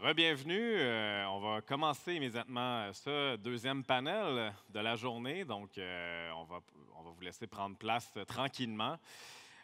Rebienvenue. On va commencer immédiatement ce deuxième panel de la journée. Donc, on va vous laisser prendre place tranquillement.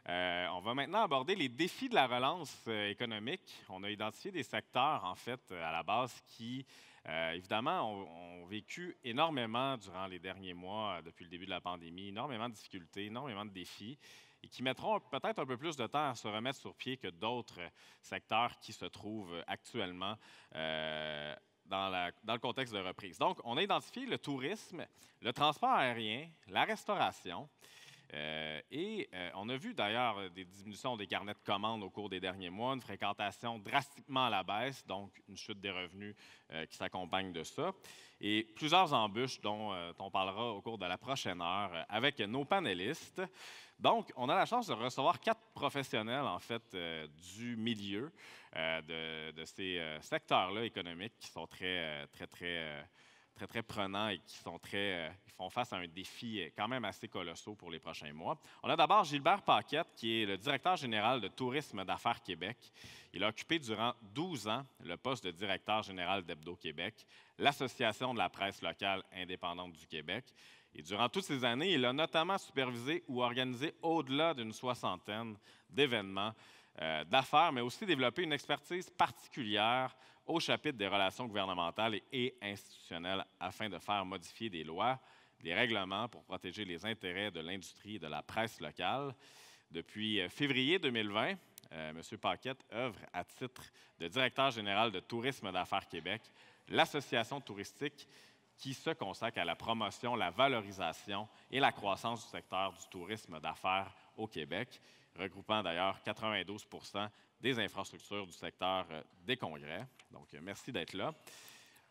On va maintenant aborder les défis de la relance économique. On a identifié des secteurs, en fait, à la base qui, évidemment, ont vécu énormément durant les derniers mois, depuis le début de la pandémie, énormément de difficultés, énormément de défis, et qui mettront peut-être un peu plus de temps à se remettre sur pied que d'autres secteurs qui se trouvent actuellement dans le contexte de reprise. Donc, on a identifié le tourisme, le transport aérien, la restauration, on a vu d'ailleurs des diminutions des carnets de commandes au cours des derniers mois, une fréquentation drastiquement à la baisse, donc une chute des revenus qui s'accompagne de ça, et plusieurs embûches dont on parlera au cours de la prochaine heure avec nos panélistes. Donc, on a la chance de recevoir 4 professionnels, en fait, du milieu de ces secteurs-là économiques qui sont très prenants et qui font face à un défi quand même assez colossal pour les prochains mois. On a d'abord Gilbert Paquette, qui est le directeur général de Tourisme d'Affaires Québec. Il a occupé durant 12 ans le poste de directeur général d'Hebdo-Québec, l'Association de la presse locale indépendante du Québec. Et durant toutes ces années, il a notamment supervisé ou organisé au-delà d'une soixantaine d'événements d'affaires, mais aussi développé une expertise particulière au chapitre des relations gouvernementales et institutionnelles afin de faire modifier des lois, des règlements pour protéger les intérêts de l'industrie et de la presse locale. Depuis février 2020, M. Paquette œuvre à titre de directeur général de Tourisme d'Affaires Québec, l'association touristique qui se consacre à la promotion, la valorisation et la croissance du secteur du tourisme d'affaires au Québec, regroupant d'ailleurs 92 des infrastructures du secteur des congrès. Donc, merci d'être là.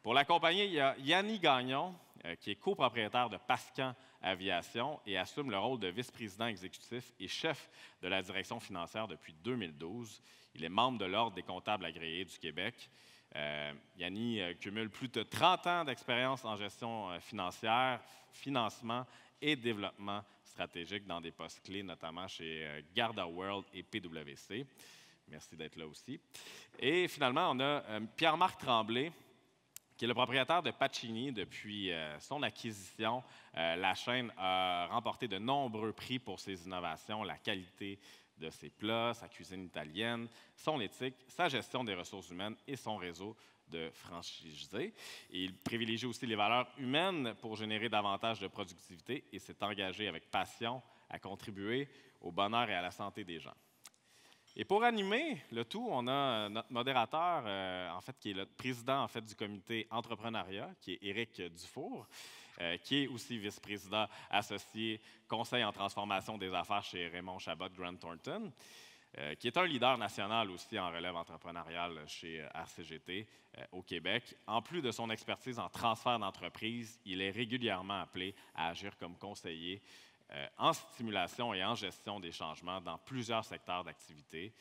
Pour l'accompagner, il y a Yanni Gagnon, qui est copropriétaire de Pascan Aviation et assume le rôle de vice-président exécutif et chef de la direction financière depuis 2012. Il est membre de l'Ordre des comptables agréés du Québec. Yanni cumule plus de 30 ans d'expérience en gestion financière, financement et développement stratégique dans des postes clés, notamment chez Garda World et PwC. Merci d'être là aussi. Et finalement, on a Pierre-Marc Tremblay, qui est le propriétaire de Pacini depuis son acquisition. La chaîne a remporté de nombreux prix pour ses innovations, la qualité de ses plats, sa cuisine italienne, son éthique, sa gestion des ressources humaines et son réseau de franchisés. Et il privilégie aussi les valeurs humaines pour générer davantage de productivité et s'est engagé avec passion à contribuer au bonheur et à la santé des gens. Et pour animer le tout, on a notre modérateur, en fait, qui est le président en fait, du comité entrepreneuriat, qui est Éric Dufour, qui est aussi vice-président associé conseil en transformation des affaires chez Raymond Chabot Grant Thornton, qui est un leader national aussi en relève entrepreneuriale chez RCGT au Québec. En plus de son expertise en transfert d'entreprise, il est régulièrement appelé à agir comme conseiller en stimulation et en gestion des changements dans plusieurs secteurs d'activité.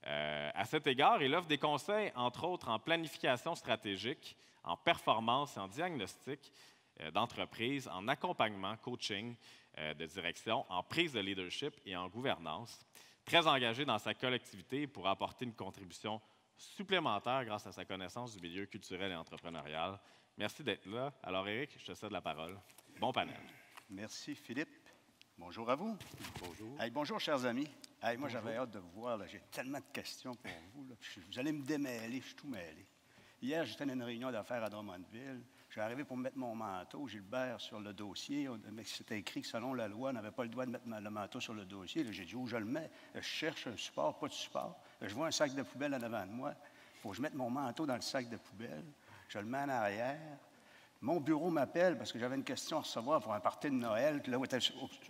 À cet égard, il offre des conseils, entre autres, en planification stratégique, en performance et en diagnostic d'entreprise, en accompagnement, coaching de direction, en prise de leadership et en gouvernance. Très engagé dans sa collectivité pour apporter une contribution supplémentaire grâce à sa connaissance du milieu culturel et entrepreneurial. Merci d'être là. Alors, Éric, je te cède la parole. Bon panel. Merci, Philippe. Bonjour à vous. Bonjour. Hey, bonjour, chers amis. Hey, moi, j'avais hâte de vous voir. J'ai tellement de questions pour vous. Là. Vous allez me démêler, je suis tout mêlé. Hier, j'étais dans une réunion d'affaires à Drummondville. Je suis arrivé pour mettre mon manteau. Gilbert sur le dossier. C'était écrit que selon la loi, on n'avait pas le droit de mettre le manteau sur le dossier. J'ai dit, où je le mets? Je cherche un support, pas de support. Je vois un sac de poubelle en avant de moi. Il faut que je mette mon manteau dans le sac de poubelle. Je le mets en arrière. Mon bureau m'appelle parce que j'avais une question à recevoir pour un party de Noël. Là, on était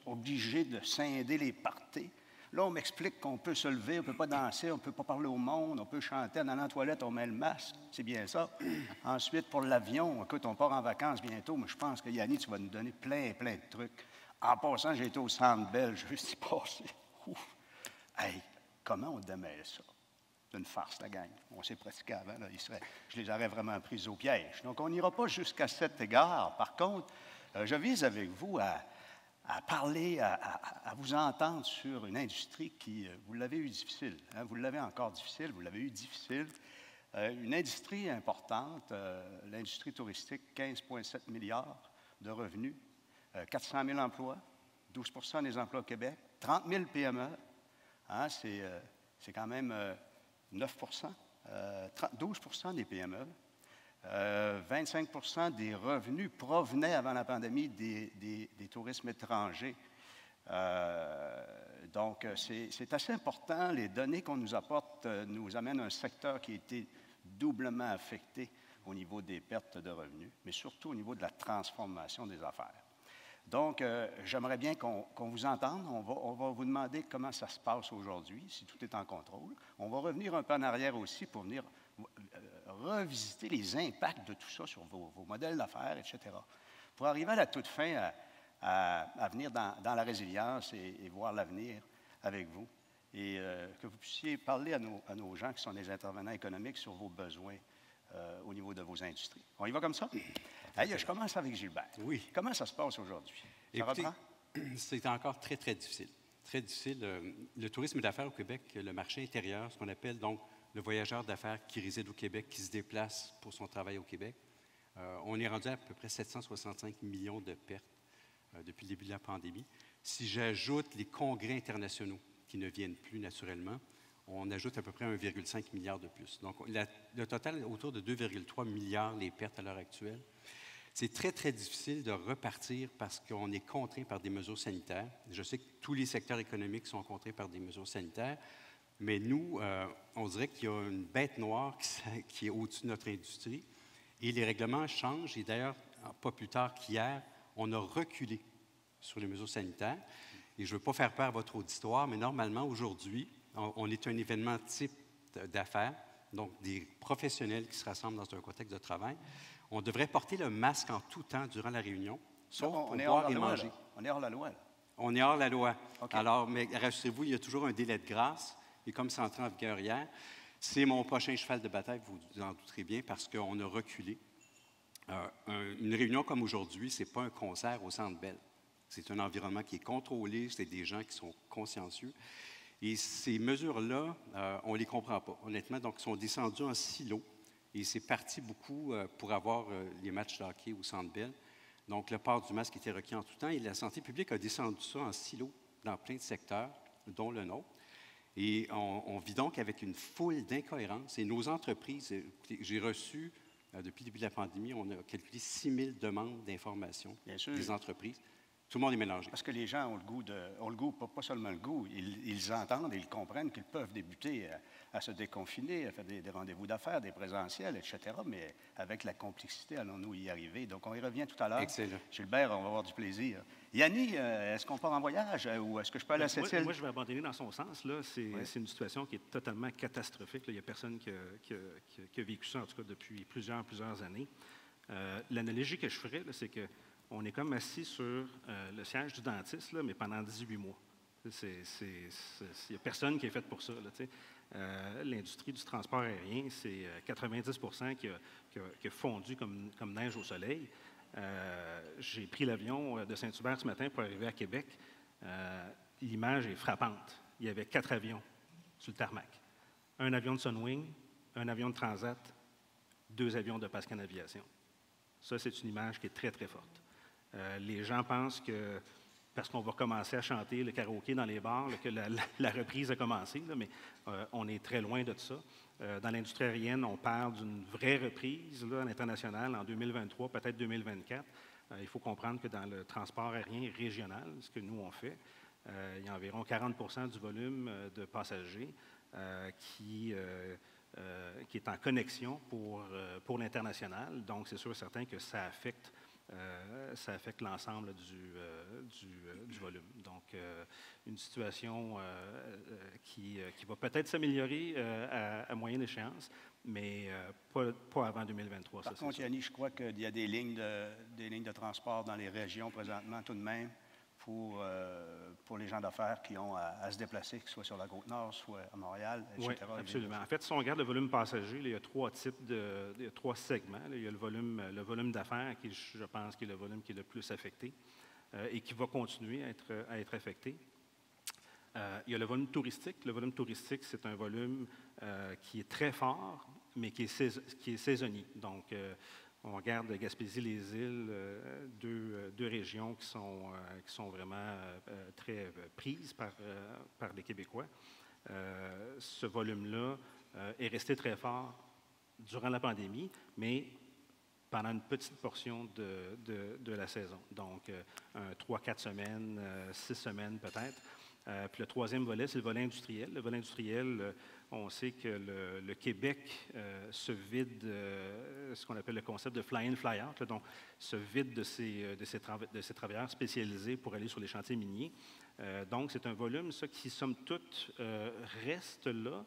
obligé de scinder les parties. Là, on m'explique qu'on peut se lever, on ne peut pas danser, on ne peut pas parler au monde, on peut chanter. En allant aux toilettes, on met le masque. C'est bien ça. Ensuite, pour l'avion, écoute, on part en vacances bientôt, mais je pense que Yanni, tu vas nous donner plein de trucs. En passant, j'ai été au Centre Bell, je suis passé. Ouf. Hey, comment on démêle ça? C'est une farce, la gang. On s'est pratiqué avant. Là, je les aurais vraiment pris au piège. Donc, on n'ira pas jusqu'à cet égard. Par contre, je vise avec vous à parler, à vous entendre sur une industrie qui, vous l'avez eu difficile. Hein? Vous l'avez encore difficile, vous l'avez eu difficile. Une industrie importante, l'industrie touristique, 15,7 milliards de revenus, 400 000 emplois, 12 des emplois au Québec, 30 000 PME, hein, c'est quand même 9 12 des PME. 25 des revenus provenaient avant la pandémie des tourismes étrangers. Donc, c'est assez important. Les données qu'on nous apporte nous amènent à un secteur qui a été doublement affecté au niveau des pertes de revenus, mais surtout au niveau de la transformation des affaires. Donc, j'aimerais bien qu'on vous entende. On va vous demander comment ça se passe aujourd'hui, si tout est en contrôle. On va revenir un peu en arrière aussi pour venir revisiter les impacts de tout ça sur vos modèles d'affaires, etc. Pour arriver à la toute fin à venir dans la résilience et voir l'avenir avec vous. Et que vous puissiez parler à nos gens qui sont des intervenants économiques sur vos besoins au niveau de vos industries. On y va comme ça? Hey, je commence avec Gilbert. Oui. Comment ça se passe aujourd'hui? Ça Écoutez, reprend? c'est encore très, très difficile. Très difficile. Le tourisme d'affaires au Québec, le marché intérieur, ce qu'on appelle donc le voyageur d'affaires qui réside au Québec, qui se déplace pour son travail au Québec, on est rendu à peu près 765 millions de pertes depuis le début de la pandémie. Si j'ajoute les congrès internationaux qui ne viennent plus naturellement, on ajoute à peu près 1,5 milliard de plus. Donc, le total est autour de 2,3 milliards les pertes à l'heure actuelle. C'est très, très difficile de repartir parce qu'on est contraint par des mesures sanitaires. Je sais que tous les secteurs économiques sont contraints par des mesures sanitaires, mais nous, on dirait qu'il y a une bête noire qui est au-dessus de notre industrie et les règlements changent. Et d'ailleurs, pas plus tard qu'hier, on a reculé sur les mesures sanitaires. Et je ne veux pas faire peur à votre auditoire, mais normalement, aujourd'hui, on est un événement type d'affaires, donc des professionnels qui se rassemblent dans un contexte de travail. On devrait porter le masque en tout temps durant la réunion, sauf pour boire et manger. On est hors la loi, là. On est hors la loi. Okay. Alors, mais rassurez-vous, il y a toujours un délai de grâce. Et comme c'est entré en vigueur hier, c'est mon prochain cheval de bataille, vous vous en douterez bien, parce qu'on a reculé. Une réunion comme aujourd'hui, ce n'est pas un concert au Centre Bell. C'est un environnement qui est contrôlé, c'est des gens qui sont consciencieux. Et ces mesures-là, on ne les comprend pas, honnêtement. Donc, ils sont descendus en silo. Et c'est parti beaucoup pour avoir les matchs de hockey au Centre Bell. Donc, le port du masque était requis en tout temps. Et la santé publique a descendu ça en silo dans plein de secteurs, dont le nôtre. Et on vit donc avec une foule d'incohérences. Et nos entreprises, j'ai reçu, depuis le début de la pandémie, on a calculé 6 000 demandes d'information des entreprises. Tout le monde est mélangé. Parce que les gens ont le goût, pas seulement le goût, ils entendent et ils comprennent qu'ils peuvent débuter à se déconfiner, à faire des rendez-vous d'affaires, des présentiels, etc. Mais avec la complexité, allons-nous y arriver? Donc, on y revient tout à l'heure. Excellent. Gilbert, on va avoir du plaisir. Yanni, est-ce qu'on part en voyage ou est-ce que je peux aller à Sept-Îles? Moi, je vais abandonner dans son sens. Là. C'est une situation qui est totalement catastrophique. Là. Il n'y a personne qui a vécu ça, en tout cas, depuis plusieurs années. L'analogie que je ferais, c'est que on est comme assis sur le siège du dentiste, là, mais pendant 18 mois. Il n'y a personne qui est fait pour ça. L'industrie du transport aérien, c'est 90 qui a fondu comme neige au soleil. J'ai pris l'avion de Saint-Hubert ce matin pour arriver à Québec. L'image est frappante. Il y avait 4 avions sur le tarmac. Un avion de Sunwing, un avion de Transat, 2 avions de Pascan Aviation. Ça, c'est une image qui est très, très forte. Les gens pensent que, parce qu'on va commencer à chanter le karaoké dans les bars, là, que la reprise a commencé, là, mais on est très loin de ça. Dans l'industrie aérienne, on parle d'une vraie reprise là, à l'international en 2023, peut-être 2024. Il faut comprendre que dans le transport aérien régional, ce que nous, on fait, il y a environ 40 du volume de passagers qui est en connexion pour l'international. Donc, c'est sûr et certain que ça affecte l'ensemble du volume. Donc, une situation qui va peut-être s'améliorer à moyenne échéance, mais pas avant 2023. Par contre, Yanni, je crois qu'il y a des lignes de transport dans les régions présentement tout de même pour les gens d'affaires qui ont à se déplacer, que ce soit sur la Côte-Nord, soit à Montréal, etc. Oui, absolument. En fait, si on regarde le volume passager, là, il y a 3 types il y a 3 segments. Là. Il y a le volume d'affaires, qui, je pense, qui est le volume qui est le plus affecté et qui va continuer à être affecté. Il y a le volume touristique. Le volume touristique, c'est un volume qui est très fort, mais qui est saisonnier. Donc, on regarde Gaspésie-les-Îles, deux régions qui sont vraiment très prises par les Québécois. Ce volume-là est resté très fort durant la pandémie, mais pendant une petite portion de la saison. Donc, 3-4 semaines, 6 semaines peut-être. Puis le troisième volet, c'est le volet industriel. Le volet industriel, on sait que le Québec se vide, ce qu'on appelle le concept de fly-in, fly-out, là, donc se vide de ses travailleurs spécialisés pour aller sur les chantiers miniers. Donc, c'est un volume, ça, qui, somme toute, reste là,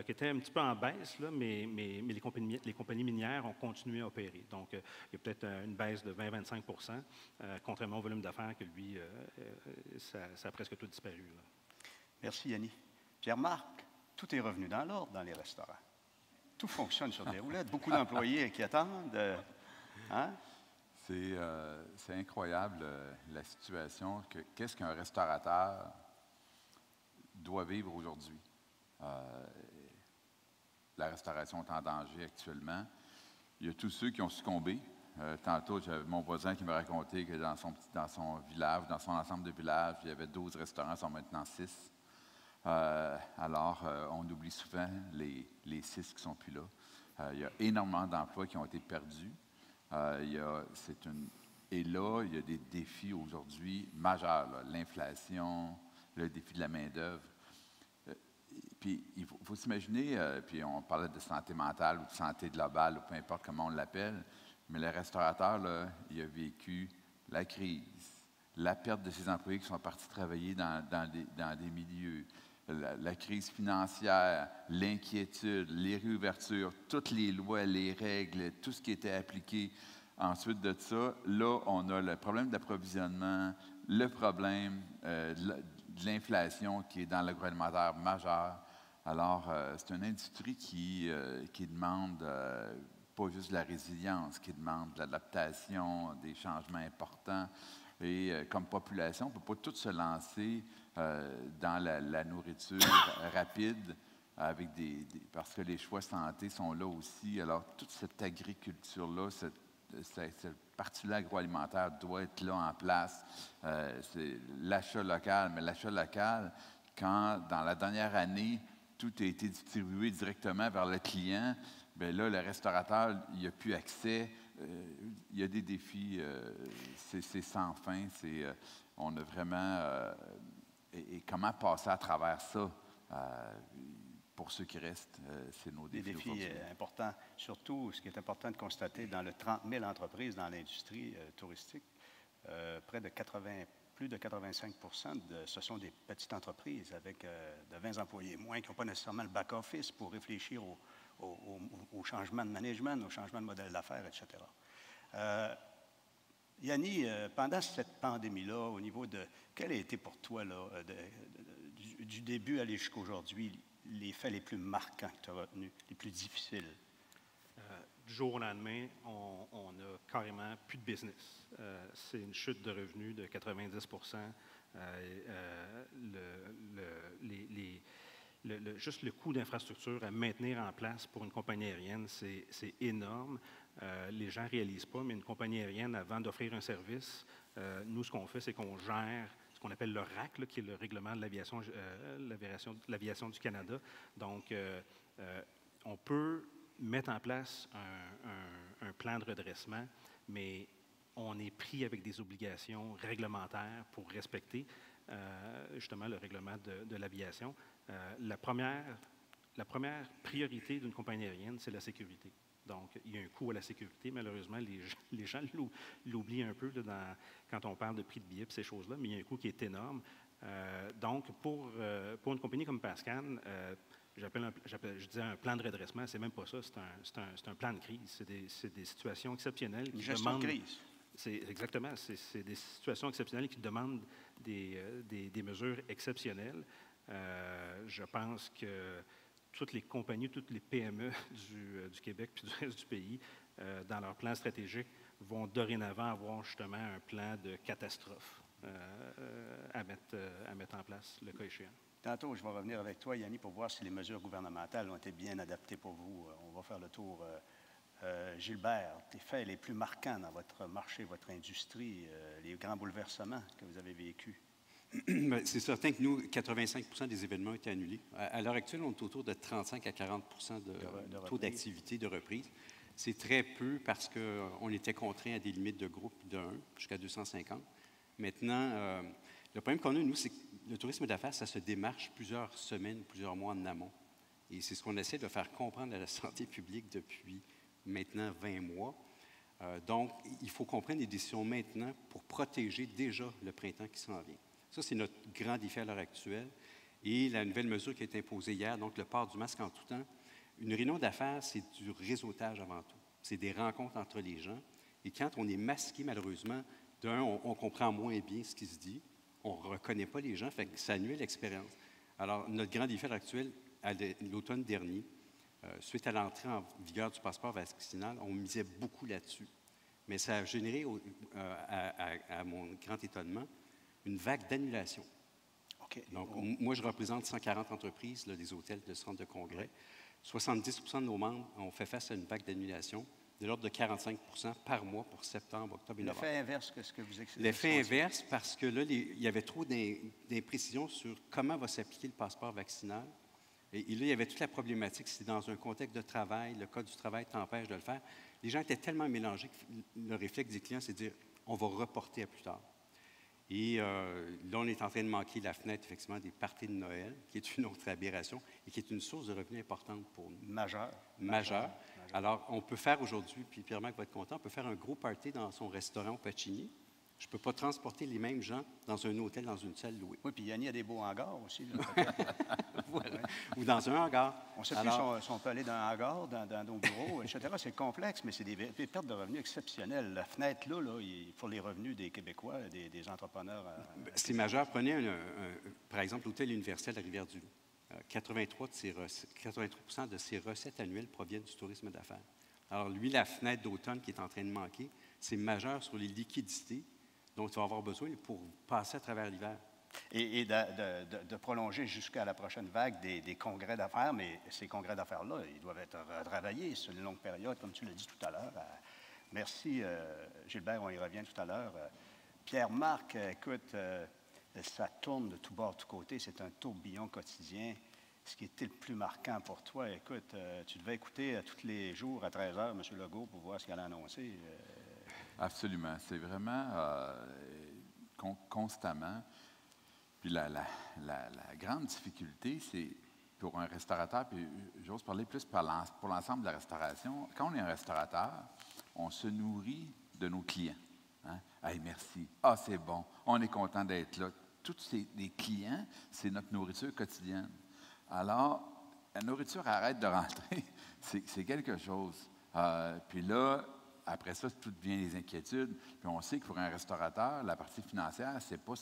qui était un petit peu en baisse, là, mais les compagnies minières ont continué à opérer. Donc, il y a peut-être une baisse de 20-25 contrairement au volume d'affaires que, lui, ça a presque tout disparu. Là. Merci, Yanni. Pierre-Marc, tout est revenu dans l'ordre dans les restaurants. Tout fonctionne sur des roulettes. Beaucoup d'employés qui attendent. Hein? C'est incroyable, la situation. Qu'est-ce qu'un restaurateur doit vivre aujourd'hui? La restauration est en danger actuellement. Il y a tous ceux qui ont succombé. Tantôt, j'avais mon voisin qui me racontait que dans son village, dans son ensemble de villages, il y avait 12 restaurants, ils sont maintenant 6. Alors, on oublie souvent les 6 qui ne sont plus là. Il y a énormément d'emplois qui ont été perdus. Et là, il y a des défis aujourd'hui majeurs. L'inflation, le défi de la main-d'œuvre. Puis, il faut s'imaginer, puis on parlait de santé mentale ou de santé globale, ou peu importe comment on l'appelle, mais le restaurateur, là, il a vécu la crise, la perte de ses employés qui sont partis travailler dans des milieux, la crise financière, l'inquiétude, les réouvertures, toutes les lois, les règles, tout ce qui était appliqué. Ensuite de ça, là, on a le problème d'approvisionnement, le problème de l'inflation qui est dans l'agroalimentaire majeur. Alors, c'est une industrie qui demande pas juste de la résilience, qui demande de l'adaptation, des changements importants. Et comme population, on ne peut pas tout se lancer dans la nourriture rapide parce que les choix santé sont là aussi. Alors, toute cette agriculture-là, cette partie-là agroalimentaire doit être là en place. C'est l'achat local, mais l'achat local, quand dans la dernière année, tout a été distribué directement vers le client, bien là, le restaurateur, il n'a plus accès. Il y a des défis, c'est sans fin. On a vraiment... et comment passer à travers ça pour ceux qui restent, c'est nos défis. Des défis importants. Surtout, ce qui est important de constater, dans le 30 000 entreprises dans l'industrie touristique, plus de 85 ce sont des petites entreprises avec de 20 employés moins qui n'ont pas nécessairement le back-office pour réfléchir au changement de management, au changement de modèle d'affaires, etc. Yanni, pendant cette pandémie-là, au niveau de... Quel a été pour toi, là, du début aller jusqu'à aujourd'hui, les faits les plus marquants que tu as retenus, les plus difficiles? Du jour au lendemain, on a carrément plus de business. C'est une chute de revenus de 90 juste le coût d'infrastructure à maintenir en place pour une compagnie aérienne, c'est énorme. Les gens ne réalisent pas, mais une compagnie aérienne, avant d'offrir un service, nous, ce qu'on fait, c'est qu'on gère ce qu'on appelle le RAC, là, qui est le règlement de l'aviation du Canada. Donc, on peut mettre en place un plan de redressement, mais on est pris avec des obligations réglementaires pour respecter justement le règlement de l'aviation. La première priorité d'une compagnie aérienne, c'est la sécurité. Donc, il y a un coût à la sécurité. Malheureusement, les gens l'oublient un peu là, quand on parle de prix de billets et ces choses-là, mais il y a un coût qui est énorme. Donc, pour une compagnie comme Pascan, je disais un plan de redressement, c'est même pas ça, c'est un plan de crise. C'est des situations exceptionnelles qui demandent... Une gestion de crise. Exactement. C'est des situations exceptionnelles qui demandent des mesures exceptionnelles. Je pense que toutes les compagnies, toutes les PME du Québec puis du reste du pays, dans leur plan stratégique, vont dorénavant avoir justement un plan de catastrophe à mettre en place, le cas échéant. Tantôt, je vais revenir avec toi, Yanni, pour voir si les mesures gouvernementales ont été bien adaptées pour vous. On va faire le tour. Gilbert, tes faits les plus marquants dans votre marché, votre industrie, les grands bouleversements que vous avez vécus? C'est certain que nous, 85 des événements ont été annulés. À l'heure actuelle, on est autour de 35 à 40 de taux d'activité de reprise. C'est très peu parce qu'on était contraint à des limites de groupe de 1 jusqu'à 250. Maintenant, le problème qu'on a, nous, c'est que le tourisme d'affaires, ça se démarche plusieurs semaines, plusieurs mois en amont. Et c'est ce qu'on essaie de faire comprendre à la santé publique depuis maintenant 20 mois. Donc, il faut qu'on prenne des décisions maintenant pour protéger déjà le printemps qui s'en vient. Ça, c'est notre grand défi à l'heure actuelle. Et la nouvelle mesure qui a été imposée hier, donc le port du masque en tout temps, une réunion d'affaires, c'est du réseautage avant tout. C'est des rencontres entre les gens. Et quand on est masqué, malheureusement, d'un, on comprend moins bien ce qui se dit. On ne reconnaît pas les gens, fait que ça nuit l'expérience. Alors, notre grand défi actuel, à l'automne dernier, suite à l'entrée en vigueur du passeport vaccinal, on misait beaucoup là-dessus. Mais ça a généré, à mon grand étonnement, une vague d'annulation. Okay. Donc, moi, je représente 140 entreprises, là, des hôtels, de centres de congrès. 70 de nos membres ont fait face à une vague d'annulation de l'ordre de 45 par mois pour septembre, octobre et novembre. L'effet inverse que ce que vous expliquez. L'effet inverse, parce que là, il y avait trop d'imprécisions sur comment va s'appliquer le passeport vaccinal. Et là, il y avait toute la problématique, c'est dans un contexte de travail, le Code du travail t'empêche de le faire. Les gens étaient tellement mélangés que le réflexe des clients, c'est de dire on va reporter à plus tard. Et là, on est en train de manquer la fenêtre, effectivement, des parties de Noël, qui est une autre aberration et qui est une source de revenus importante pour nous. Majeure. Alors, on peut faire aujourd'hui, puis Pierre-Marc va être content, on peut faire un gros party dans son restaurant au Pacini. Je ne peux pas transporter les mêmes gens dans un hôtel, dans une salle louée. Oui, puis Yanni a des beaux hangars aussi. Voilà. Ouais. Ou dans un hangar. On ne sait plus si on peut aller dans un hangar, dans nos bureaux, etc. C'est complexe, mais c'est des pertes de revenus exceptionnelles. La fenêtre, là, il faut les revenus des Québécois, des entrepreneurs. C'est majeur. Prenez, par exemple, l'hôtel universel de Rivière-du-Loup. 83 de ses recettes annuelles proviennent du tourisme d'affaires. Alors, lui, la fenêtre d'automne qui est en train de manquer, c'est majeur sur les liquidités dont il va avoir besoin pour passer à travers l'hiver. Et de prolonger jusqu'à la prochaine vague des congrès d'affaires, mais ces congrès d'affaires-là, ils doivent être retravaillés sur une longue période, comme tu l'as dit tout à l'heure. Merci, Gilbert, on y revient tout à l'heure. Pierre-Marc, écoute, ça tourne de tous bords, de tous côtés, c'est un tourbillon quotidien. Ce qui était le plus marquant pour toi, écoute, tu devais écouter tous les jours à 13 h M. Legault pour voir ce qu'il allait annoncer. Absolument. C'est vraiment constamment. Puis la grande difficulté, c'est pour un restaurateur, puis j'ose parler plus pour l'ensemble de la restauration, quand on est un restaurateur, on se nourrit de nos clients. Hein? Hey, merci. Ah, c'est bon. On est content d'être là. Tous les clients, c'est notre nourriture quotidienne. Alors, la nourriture arrête de rentrer. c'est quelque chose. Puis là, après ça, tout devient des inquiétudes. Puis on sait que pour un restaurateur, la partie financière, c'est pas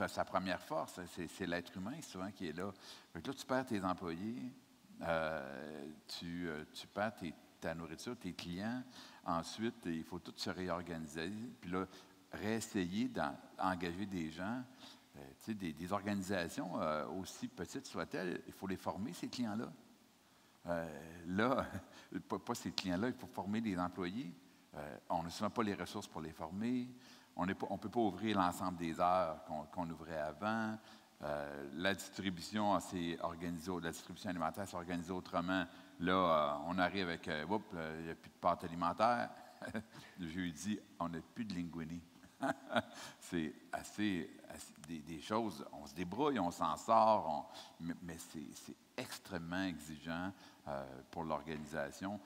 sa première force. C'est l'être humain souvent qui est là. Fait que là, tu perds tes employés, tu perds ta nourriture, tes clients. Ensuite, il faut tout se réorganiser. Puis là, réessayer d'engager des gens. Des organisations, aussi petites soient-elles, il faut les former, ces clients-là. Là, pas ces clients-là, il faut former des employés. On n'a souvent pas les ressources pour les former. On ne peut pas ouvrir l'ensemble des heures qu'on ouvrait avant. La distribution alimentaire s'est organisée autrement. Là, on arrive avec, il n'y a plus de pâte alimentaire. Le jeudi, on n'a plus de linguini. C'est assez des choses, on se débrouille, on s'en sort, mais c'est extrêmement exigeant pour l'organisation.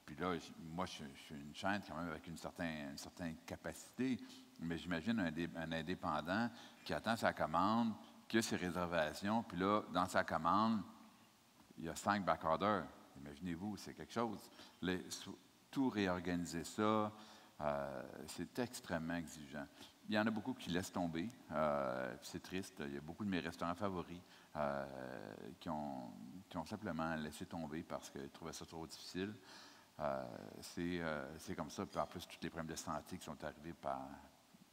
Puis là, moi, je suis une chaîne quand même avec une certaine capacité, mais j'imagine un indépendant qui attend sa commande, qui a ses réservations, puis là, dans sa commande, il y a 5 back-orders. Imaginez-vous, c'est quelque chose. Tout réorganiser ça, c'est extrêmement exigeant. Il y en a beaucoup qui laissent tomber. C'est triste. Il y a beaucoup de mes restaurants favoris qui ont simplement laissé tomber parce qu'ils trouvaient ça trop difficile. C'est comme ça. Puis en plus, tous les problèmes de santé qui sont arrivés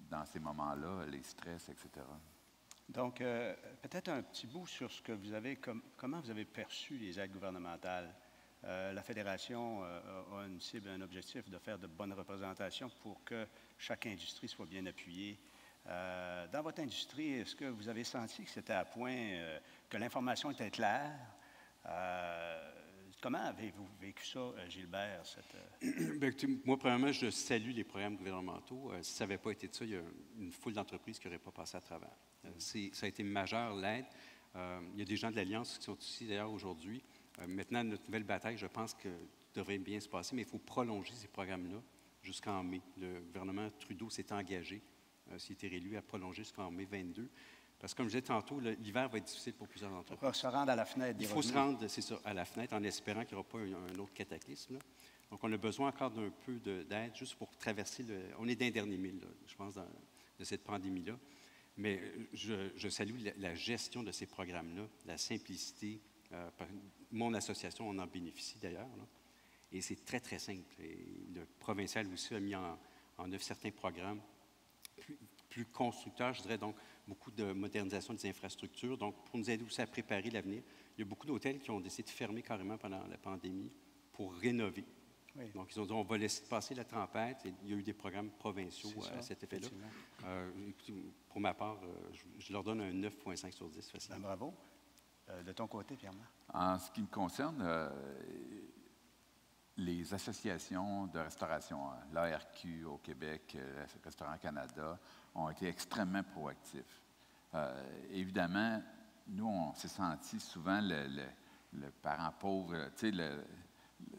dans ces moments-là, les stress, etc. Donc, peut-être un petit bout sur ce que vous avez, comment vous avez perçu les aides gouvernementales. La Fédération a une cible, un objectif de faire de bonnes représentations pour que chaque industrie soit bien appuyée. Dans votre industrie, est-ce que vous avez senti que c'était à point, que l'information était claire? Comment avez-vous vécu ça, Gilbert? Bien, moi, premièrement, je salue les programmes gouvernementaux. Si ça n'avait pas été de ça, il y a une foule d'entreprises qui n'auraient pas passé à travers. Ça a été majeur, l'aide. Il y a des gens de l'Alliance qui sont ici, d'ailleurs, aujourd'hui. Maintenant, notre nouvelle bataille, je pense que devrait bien se passer, mais il faut prolonger ces programmes-là jusqu'en mai. Le gouvernement Trudeau s'est engagé, s'il était réélu, à prolonger jusqu'en mai 22. Parce que, comme je disais tantôt, l'hiver va être difficile pour plusieurs entreprises. Pour se rendre à la fenêtre des revenus. Il faut se rendre, c'est ça, à la fenêtre, en espérant qu'il n'y aura pas un autre cataclysme, là. Donc, on a besoin encore d'un peu d'aide juste pour traverser on est dans les derniers milles, là, je pense, de cette pandémie-là. Mais je salue la gestion de ces programmes-là, la simplicité. Mon association, on en bénéficie d'ailleurs, là. Et c'est très, très simple. Et le provincial aussi a mis en œuvre certains programmes plus constructeurs, je dirais, donc beaucoup de modernisation des infrastructures. Donc, pour nous aider aussi à préparer l'avenir, il y a beaucoup d'hôtels qui ont décidé de fermer carrément pendant la pandémie pour rénover. Oui. Donc, ils ont dit, on va laisser passer la tempête. Et il y a eu des programmes provinciaux à cet effet-là. Pour ma part, je leur donne un 9,5 sur 10 facilement. Ben, bravo. De ton côté, Pierre-Marc? En ce qui me concerne, les associations de restauration, l'ARQ au Québec, Restaurant Canada, ont été extrêmement proactifs. Évidemment, nous, on s'est senti souvent le parent pauvre, tu sais,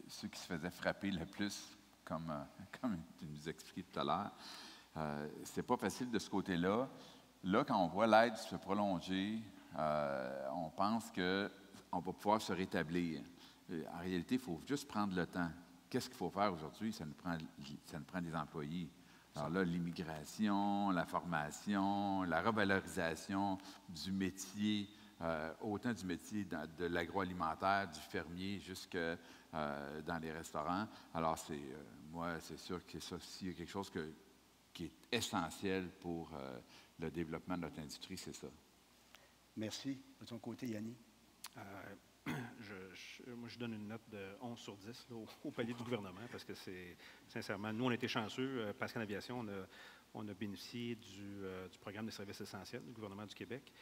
ceux qui se faisaient frapper le plus, comme tu nous expliquais tout à l'heure. C'est pas facile de ce côté-là. Là, quand on voit l'aide se prolonger, on pense qu'on va pouvoir se rétablir. En réalité, il faut juste prendre le temps. Qu'est-ce qu'il faut faire aujourd'hui? Ça nous prend des employés. Alors là, l'immigration, la formation, la revalorisation du métier, autant du métier de l'agroalimentaire, du fermier, jusque dans les restaurants. Alors, moi, c'est sûr que ça, s'il y a quelque chose qui est essentiel pour le développement de notre industrie, c'est ça. Merci. De ton côté, Yanni? Moi, je donne une note de 11 sur 10 là, au palier du gouvernement parce que sincèrement, nous, on a été chanceux. Pascal Aviation, on a bénéficié du programme des services essentiels du gouvernement du Québec.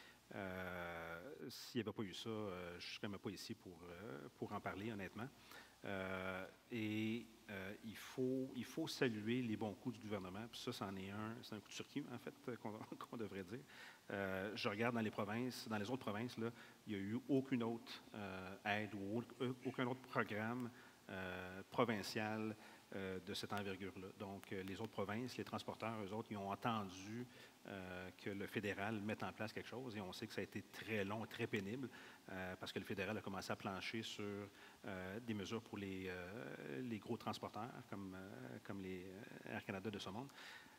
S'il n'y avait pas eu ça, je ne serais même pas ici pour en parler, honnêtement. Il faut saluer les bons coups du gouvernement. Puis ça, c'est un coup de circuit, en fait, qu'on devrait dire. Je regarde dans les provinces, dans les autres provinces, là, il n'y a eu aucune autre aide ou aucun autre programme provincial de cette envergure-là. Donc, les autres provinces, les transporteurs, eux autres, ils ont attendu que le fédéral mette en place quelque chose et on sait que ça a été très long, très pénible parce que le fédéral a commencé à plancher sur des mesures pour les gros transporteurs comme les Air Canada de ce monde.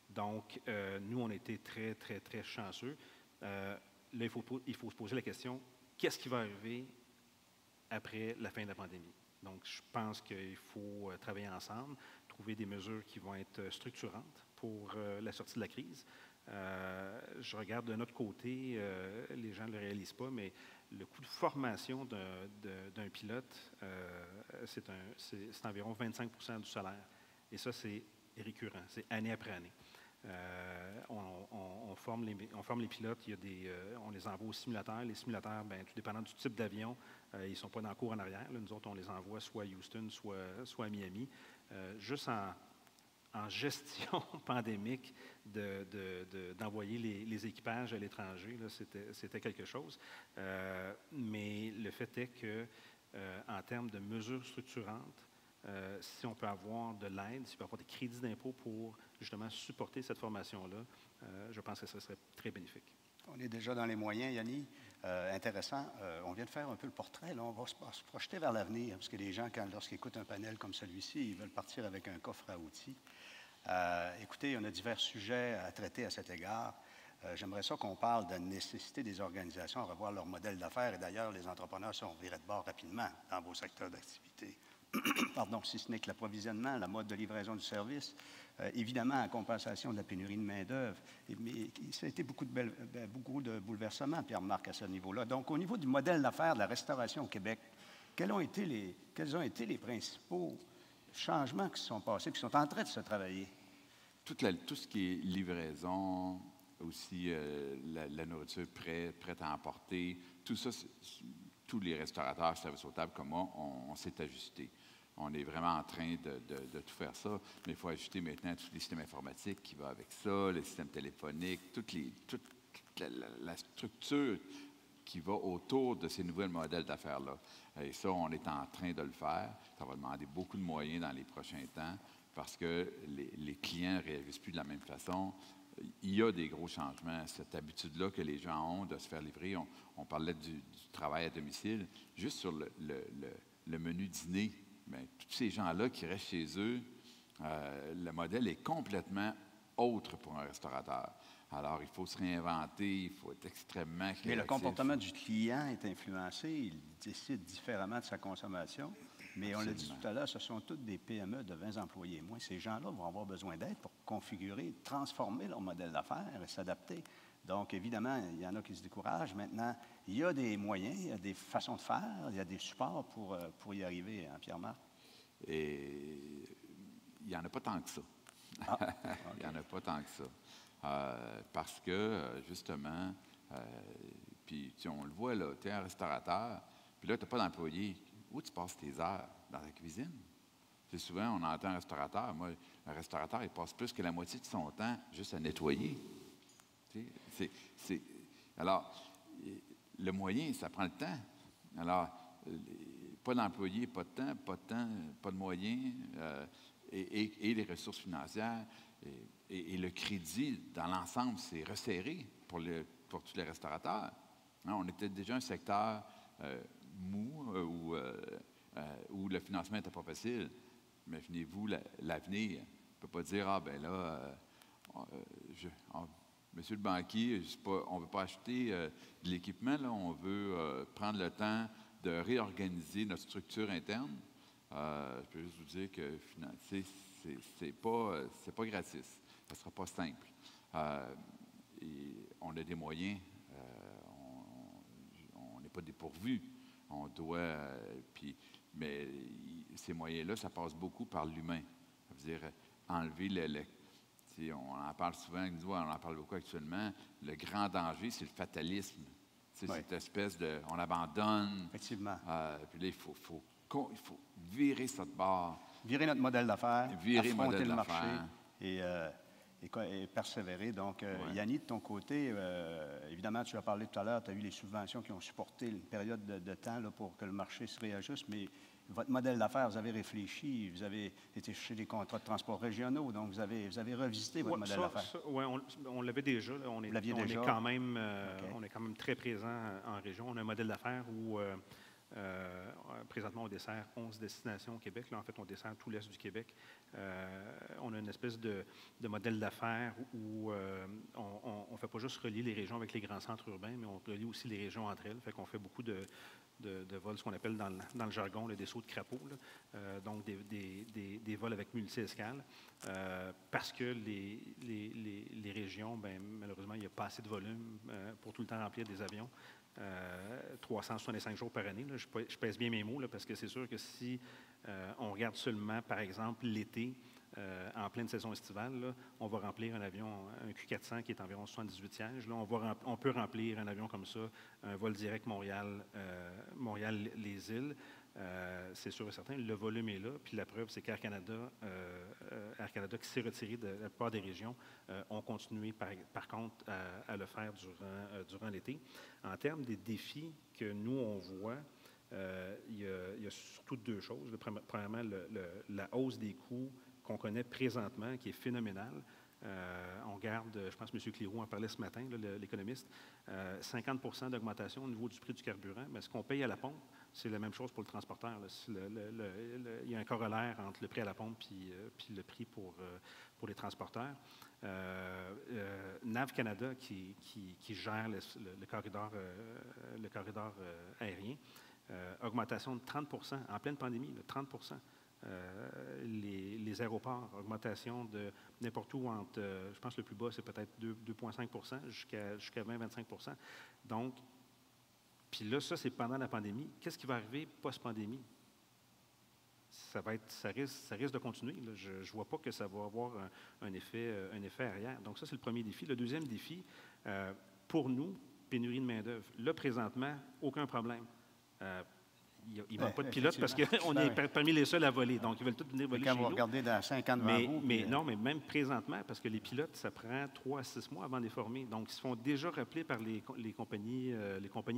Donc, nous, on a été très, très, très chanceux. Là, il faut se poser la question, qu'est-ce qui va arriver après la fin de la pandémie? Donc, je pense qu'il faut travailler ensemble, trouver des mesures qui vont être structurantes pour la sortie de la crise. Je regarde de notre côté, les gens ne le réalisent pas, mais le coût de formation d'un pilote, c'est environ 25% du salaire. Et ça, c'est récurrent, c'est année après année. On forme les pilotes, on les envoie au simulateur. Les simulateurs, bien, tout dépendant du type d'avion, ils ne sont pas dans le cours en arrière. Là, nous autres, on les envoie soit à Houston, soit à Miami. Juste en gestion pandémique d'envoyer les équipages à l'étranger, là, c'était quelque chose. Mais le fait est que, en termes de mesures structurantes, si on peut avoir de l'aide, si on peut avoir des crédits d'impôt pour justement supporter cette formation-là, je pense que ce serait très bénéfique. On est déjà dans les moyens, Yanni. Intéressant. On vient de faire un peu le portrait. Là, on va se projeter vers l'avenir, parce que les gens, lorsqu'ils écoutent un panel comme celui-ci, ils veulent partir avec un coffre à outils. Écoutez, on a divers sujets à traiter à cet égard. J'aimerais ça qu'on parle de la nécessité des organisations à revoir leur modèle d'affaires. Et d'ailleurs, les entrepreneurs sont virés de bord rapidement dans vos secteurs d'activité. pardon, si ce n'est que l'approvisionnement, la mode de livraison du service, évidemment en compensation de la pénurie de main-d'œuvre. Mais ça a été beaucoup de bouleversements, Pierre-Marc, à ce niveau-là. Donc, au niveau du modèle d'affaires de la restauration au Québec, quels ont été les principaux changements qui se sont passés, qui sont en train de se travailler? Tout ce qui est livraison, aussi la nourriture prête à emporter, tout ça, tous les restaurateurs, services aux tables comme moi, on s'est ajusté. On est vraiment en train de tout faire ça, mais il faut ajouter maintenant tous les systèmes informatiques qui vont avec ça, les systèmes téléphoniques, toute la structure qui va autour de ces nouveaux modèles d'affaires-là. Et ça, on est en train de le faire. Ça va demander beaucoup de moyens dans les prochains temps parce que les clients ne réagissent plus de la même façon. Il y a des gros changements. Cette habitude-là que les gens ont de se faire livrer, on parlait du travail à domicile, juste sur le menu dîner, bien, tous ces gens-là qui restent chez eux, le modèle est complètement autre pour un restaurateur. Alors, il faut se réinventer, il faut être extrêmement créatif. Mais le comportement du client est influencé, il décide différemment de sa consommation. Mais on l'a dit tout à l'heure, ce sont toutes des PME de 20 employés et moins. Ces gens-là vont avoir besoin d'aide pour configurer, transformer leur modèle d'affaires et s'adapter. Donc, évidemment, il y en a qui se découragent. Maintenant, il y a des moyens, il y a des façons de faire, il y a des supports pour y arriver, hein, Pierre-Marc? Et il n'y en a pas tant que ça. Ah, okay. Il n'y en a pas tant que ça. Parce que, justement, puis on le voit, là, tu es un restaurateur, puis là, tu n'as pas d'employé. Où tu passes tes heures? Dans la cuisine. C'est souvent, on entend un restaurateur. Moi, un restaurateur, il passe plus que la moitié de son temps juste à nettoyer. Alors, le moyen, ça prend le temps. Alors, pas d'employés, pas de temps, pas de moyens, et les ressources financières, et le crédit dans l'ensemble, c'est resserré pour tous les restaurateurs. Hein, on était déjà un secteur mou où le financement n'était pas facile. Imaginez-vous l'avenir. On ne peut pas dire, ah ben là, monsieur le banquier, on ne veut pas acheter de l'équipement, là, on veut prendre le temps de réorganiser notre structure interne. Je peux juste vous dire que c'est pas gratis. Ça ne sera pas simple. Et on a des moyens. On n'est pas dépourvu. On doit. Mais ces moyens-là, ça passe beaucoup par l'humain. Ça veut dire enlever on en parle souvent, on en parle beaucoup actuellement. Le grand danger, c'est le fatalisme. Oui. Cette espèce de. On abandonne. Effectivement. Puis là, il faut virer ça de bord. Virer notre modèle d'affaires. Virer affronter le marché. d'affaires. Et persévérer. Donc, Yanni, de ton côté, évidemment, tu as parlé tout à l'heure, tu as eu les subventions qui ont supporté une période de temps là, pour que le marché se réajuste, mais votre modèle d'affaires, vous avez réfléchi, vous avez été chercher des contrats de transport régionaux, donc vous avez revisité votre modèle d'affaires. Oui, on l'avait déjà. Là. On est quand même très présent en région. On a un modèle d'affaires où... présentement, on dessert 11 destinations au Québec. Là, en fait, on dessert tout l'est du Québec. On a une espèce de modèle d'affaires où on ne fait pas juste relier les régions avec les grands centres urbains, mais on relie aussi les régions entre elles. Fait qu'on fait beaucoup de vols, ce qu'on appelle dans le jargon des sauts de crapaud, donc des vols avec multi-escales, parce que les régions, malheureusement, il n'y a pas assez de volume pour tout le temps remplir des avions. 365 jours par année. Là, je pèse bien mes mots, là, parce que c'est sûr que si on regarde seulement, par exemple, l'été, en pleine saison estivale, là, on va remplir un avion, un Q400 qui est environ 78 sièges. Là, on peut remplir un avion comme ça, un vol direct Montréal-Les Îles. C'est sûr et certain, le volume est là. Puis la preuve, c'est qu'Air Canada, qui s'est retiré de la plupart des régions, ont continué par contre à le faire durant l'été. En termes des défis que nous, on voit, il y a surtout deux choses. Premièrement, la hausse des coûts qu'on connaît présentement, qui est phénoménale. On garde, je pense que M. Cléroux en parlait ce matin, l'économiste, 50 d'augmentation au niveau du prix du carburant. Mais ce qu'on paye à la pompe, c'est la même chose pour le transporteur. Il y a un corollaire entre le prix à la pompe puis le prix pour les transporteurs. NAV Canada, qui gère le corridor aérien, Augmentation de 30 en pleine pandémie, là, 30 les aéroports, augmentation de n'importe où entre, je pense que le plus bas, c'est peut-être 2,5 jusqu'à 20-25 Donc, puis là, ça, c'est pendant la pandémie. Qu'est-ce qui va arriver post-pandémie? Ça risque de continuer. Là. Je ne vois pas que ça va avoir un effet arrière. Donc, ça, c'est le premier défi. Le deuxième défi, pour nous, pénurie de main-d'œuvre. Là, présentement, aucun problème. Il ne manque pas de pilotes parce qu'on est parmi les seuls à voler. Donc, ils veulent tous venir voler chez nous. Quand vous regardez dans 5 ans devant vous... Non, mais même présentement, parce que les pilotes, ça prend 3 à 6 mois avant de les former. Donc, ils se font déjà rappeler par les compagnies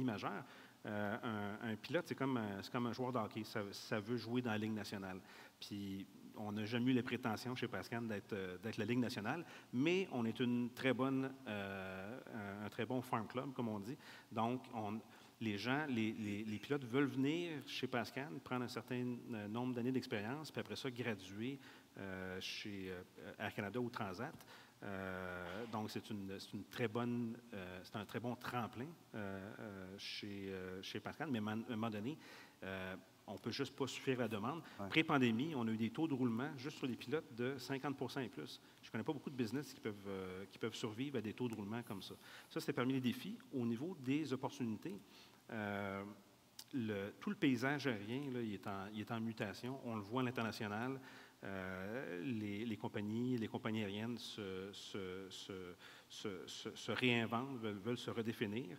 majeures. Un pilote, c'est comme un joueur de hockey. Ça veut jouer dans la Ligue nationale. Puis, on n'a jamais eu les prétentions chez Pascan d'être la Ligue nationale, mais on est un très bon farm club, comme on dit. Donc, les gens, les pilotes veulent venir chez Pascan, prendre un certain nombre d'années d'expérience, puis après ça, graduer chez Air Canada ou Transat. Donc, c'est un très bon tremplin chez Pascal, mais à un moment donné, on ne peut juste pas suffire à la demande. Ouais. Pré-pandémie, on a eu des taux de roulement juste sur les pilotes de 50 et plus. Je ne connais pas beaucoup de business qui peuvent survivre à des taux de roulement comme ça. Ça, c'est parmi les défis. Au niveau des opportunités, tout le paysage aérien, là, il est en mutation. On le voit à l'international. Les compagnies aériennes se réinventent, veulent se redéfinir.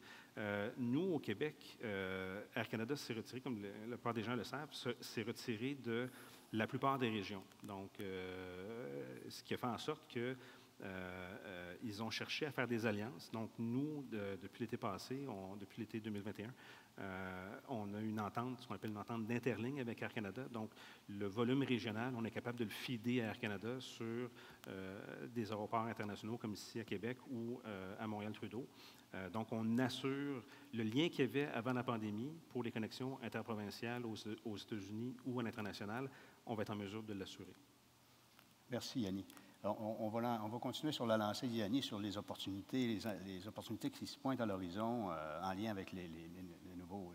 Nous, au Québec, Air Canada s'est retiré, comme la plupart des gens le savent, s'est retiré de la plupart des régions. Donc, ce qui a fait en sorte que ils ont cherché à faire des alliances. Donc, nous, depuis l'été passé, depuis l'été 2021, on a une entente, ce qu'on appelle une entente d'interligne avec Air Canada. Donc, le volume régional, on est capable de le feeder à Air Canada sur des aéroports internationaux comme ici à Québec ou à Montréal-Trudeau. Donc, on assure le lien qu'il y avait avant la pandémie pour les connexions interprovinciales aux États-Unis ou à l'international. On va être en mesure de l'assurer. Merci, Yanni. On va continuer sur la lancée, Yanni, sur les opportunités qui se pointent à l'horizon en lien avec les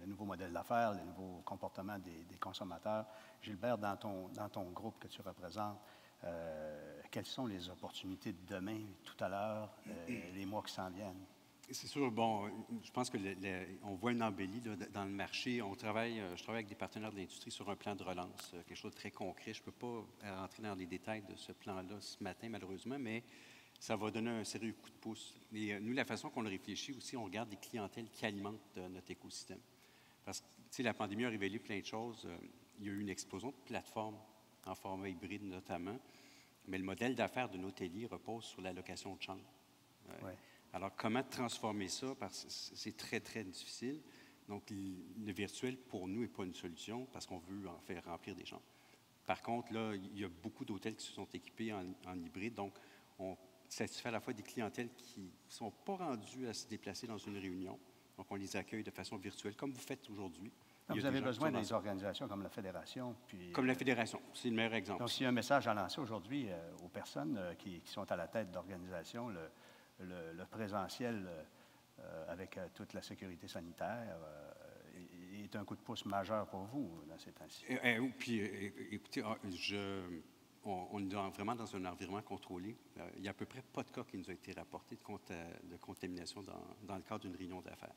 nouveaux modèles d'affaires, les nouveaux comportements des consommateurs. Gilbert, dans ton groupe que tu représentes, quelles sont les opportunités de demain, tout à l'heure, les mois qui s'en viennent? C'est sûr, bon, je pense qu'on voit une embellie là, dans le marché. Je travaille avec des partenaires de l'industrie sur un plan de relance, quelque chose de très concret. Je ne peux pas rentrer dans les détails de ce plan-là ce matin, malheureusement, mais ça va donner un sérieux coup de pouce. Et nous, la façon qu'on le réfléchit aussi, on regarde les clientèles qui alimentent notre écosystème. Parce que la pandémie a révélé plein de choses. Il y a eu une explosion de plateformes en format hybride notamment, mais le modèle d'affaires de nos hôteliers repose sur la location de chambres. Ouais. Alors, comment transformer ça? Parce que c'est très, très difficile. Donc, le virtuel, pour nous, n'est pas une solution parce qu'on veut en faire remplir des gens. Par contre, là, il y a beaucoup d'hôtels qui se sont équipés en hybride. Donc, on satisfait à la fois des clientèles qui ne sont pas rendues à se déplacer dans une réunion. Donc, on les accueille de façon virtuelle, comme vous faites aujourd'hui. Vous avez besoin des organisations comme la Fédération. Puis, comme la Fédération, c'est le meilleur exemple. Donc, s'il y a un message à lancer aujourd'hui aux personnes qui sont à la tête d'organisations, le présentiel avec toute la sécurité sanitaire est un coup de pouce majeur pour vous dans ces temps-ci. Puis, écoutez, on est vraiment dans un environnement contrôlé. Il n'y a à peu près pas de cas qui nous a été rapporté de contamination dans le cadre d'une réunion d'affaires.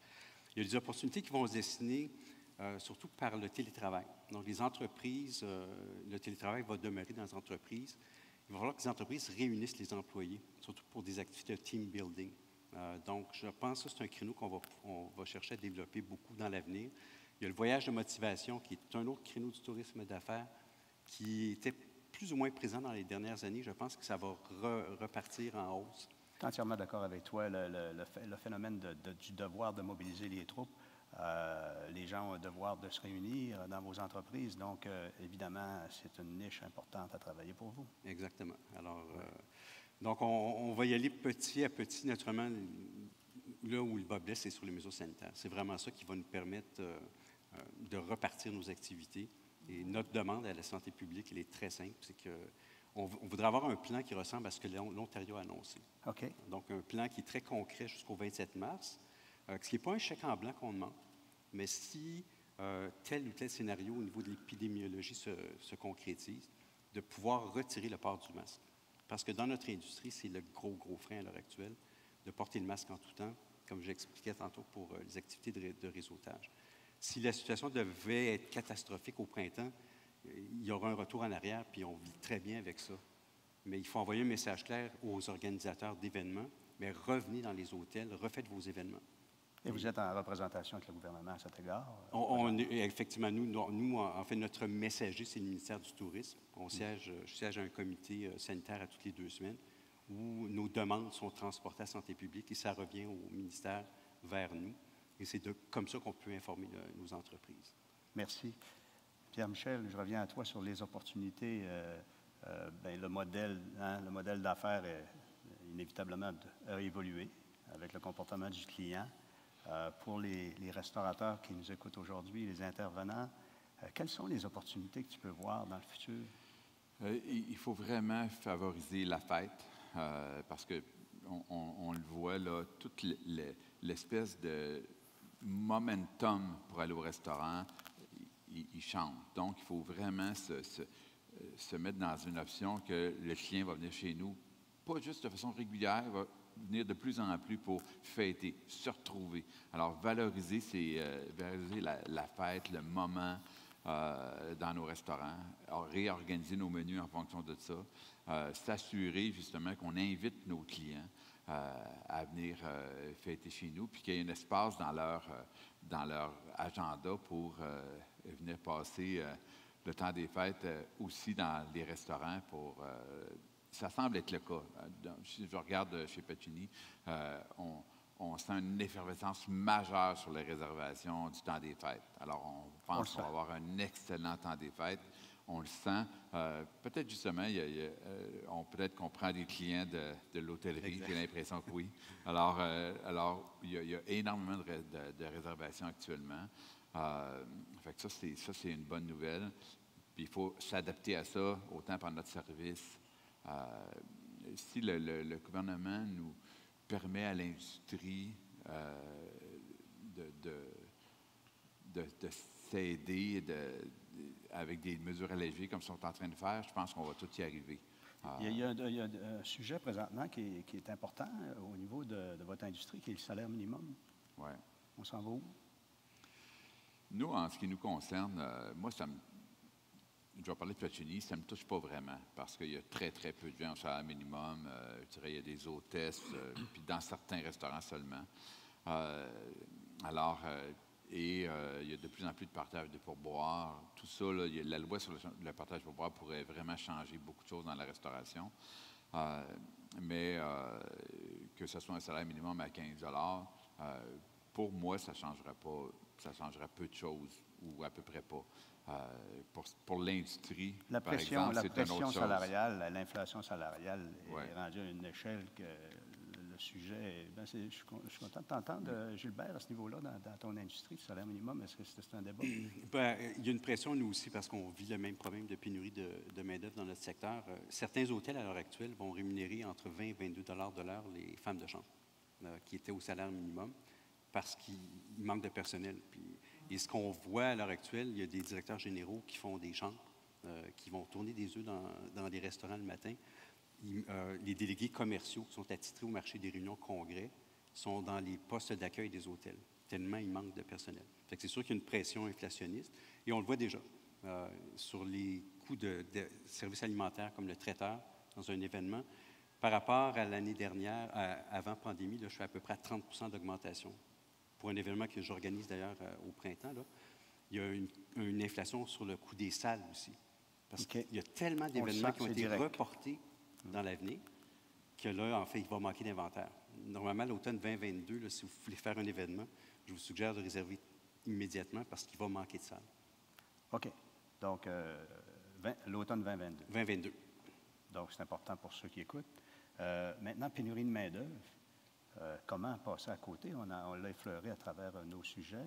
Il y a des opportunités qui vont se dessiner surtout par le télétravail. Donc, les entreprises, le télétravail va demeurer dans les entreprises. Il va falloir que les entreprises réunissent les employés, surtout pour des activités de team building. Donc, je pense que c'est un créneau qu'on va chercher à développer beaucoup dans l'avenir. Il y a le voyage de motivation, qui est un autre créneau du tourisme d'affaires, qui était plus ou moins présent dans les dernières années. Je pense que ça va repartir en hausse. Je suis entièrement d'accord avec toi. Le phénomène du devoir de mobiliser les troupes. Les gens ont un devoir de se réunir dans vos entreprises. Donc, évidemment, c'est une niche importante à travailler pour vous. Exactement. Alors, donc, on va y aller petit à petit. Naturellement, là où le bas blesse, c'est sur les mesures sanitaires. C'est vraiment ça qui va nous permettre de repartir nos activités. Et notre demande à la santé publique, elle est très simple. C'est qu'on voudrait avoir un plan qui ressemble à ce que l'Ontario a annoncé. OK. Donc, un plan qui est très concret jusqu'au 27 mars. Ce qui n'est pas un chèque en blanc qu'on demande, mais si tel ou tel scénario au niveau de l'épidémiologie se concrétise, de pouvoir retirer le port du masque. Parce que dans notre industrie, c'est le gros frein à l'heure actuelle, de porter le masque en tout temps, comme j'expliquais tantôt pour les activités de réseautage. Si la situation devait être catastrophique au printemps, il y aura un retour en arrière, puis on vit très bien avec ça. Mais il faut envoyer un message clair aux organisateurs d'événements, mais revenez dans les hôtels, refaites vos événements. Et vous êtes en représentation avec le gouvernement à cet égard? Effectivement, nous, en fait, notre messager, c'est le ministère du Tourisme. Je siège à un comité sanitaire à toutes les 2 semaines où nos demandes sont transportées à Santé publique et ça revient au ministère vers nous. Et c'est comme ça qu'on peut informer nos entreprises. Merci. Pierre-Michel, je reviens à toi sur les opportunités. Le modèle d'affaires inévitablement a évolué avec le comportement du client. Pour les restaurateurs qui nous écoutent aujourd'hui, les intervenants, quelles sont les opportunités que tu peux voir dans le futur? Il faut vraiment favoriser la fête parce que on le voit, là, toute l'espèce de momentum pour aller au restaurant, il change. Donc, il faut vraiment se mettre dans une option que le client va venir chez nous, pas juste de façon régulière, va venir de plus en plus pour fêter, se retrouver. Alors, valoriser la fête, le moment dans nos restaurants, réorganiser nos menus en fonction de ça, s'assurer justement qu'on invite nos clients à venir fêter chez nous, puis qu'il y ait un espace dans leur agenda pour venir passer le temps des fêtes aussi dans les restaurants ça semble être le cas. Si je regarde chez Pacini, on sent une effervescence majeure sur les réservations du temps des fêtes. Alors, on pense qu'on va avoir un excellent temps des fêtes. On le sent. Peut-être justement, peut-être qu'on prend des clients de l'hôtellerie. J'ai l'impression que oui. Alors, il y a énormément de réservations actuellement. Fait que ça, c'est une bonne nouvelle. Puis il faut s'adapter à ça, autant par notre service. Si le gouvernement nous permet à l'industrie de s'aider avec des mesures allégées comme ils sont en train de faire, je pense qu'on va tout y arriver. Il y a un sujet présentement qui est important au niveau de votre industrie, qui est le salaire minimum. Oui. On s'en va où? Nous, en ce qui nous concerne, moi, je vais parler de Pacini, ça ne me touche pas vraiment parce qu'il y a très, très peu de gens au salaire minimum. Je dirais il y a des hôtesses, puis dans certains restaurants seulement. Il y a de plus en plus de partage de pourboires. Tout ça, là, la loi sur le partage de pourboires pourrait vraiment changer beaucoup de choses dans la restauration. Mais que ce soit un salaire minimum à 15 pour moi, ça changerait pas. Ça changerait peu de choses ou à peu près pas. Pour l'industrie, par exemple, c'est une autre chose. Salariale, l'inflation salariale est rendue à une échelle que le sujet... je suis content de t'entendre, Gilbert, à ce niveau-là, dans ton industrie, le salaire minimum. Est-ce que c'est un débat? Il y a une pression, nous aussi, parce qu'on vit le même problème de pénurie de main-d'œuvre dans notre secteur. Certains hôtels, à l'heure actuelle, vont rémunérer entre 20 et 22 $ de l'heure les femmes de chambre qui étaient au salaire minimum parce qu'il manque de personnel. Et ce qu'on voit à l'heure actuelle, il y a des directeurs généraux qui font des chambres, qui vont tourner des œufs dans des restaurants le matin. Les délégués commerciaux qui sont attitrés au marché des réunions congrès sont dans les postes d'accueil des hôtels, tellement il manque de personnel. Fait que c'est sûr qu'il y a une pression inflationniste. Et on le voit déjà sur les coûts de services alimentaires comme le traiteur dans un événement. Par rapport à l'année dernière, avant pandémie, là, je suis à peu près à 30 % d'augmentation. Pour un événement que j'organise d'ailleurs au printemps, là, il y a une inflation sur le coût des salles aussi. Parce qu'il y a tellement d'événements qui ont été reportés dans l'avenir que là, en fait, il va manquer d'inventaire. Normalement, l'automne 2022, là, si vous voulez faire un événement, je vous suggère de réserver immédiatement parce qu'il va manquer de salles. OK. Donc, l'automne 2022. 2022. Donc, c'est important pour ceux qui écoutent. Maintenant, pénurie de main-d'œuvre. Comment passer à côté? On l'a effleuré à travers nos sujets.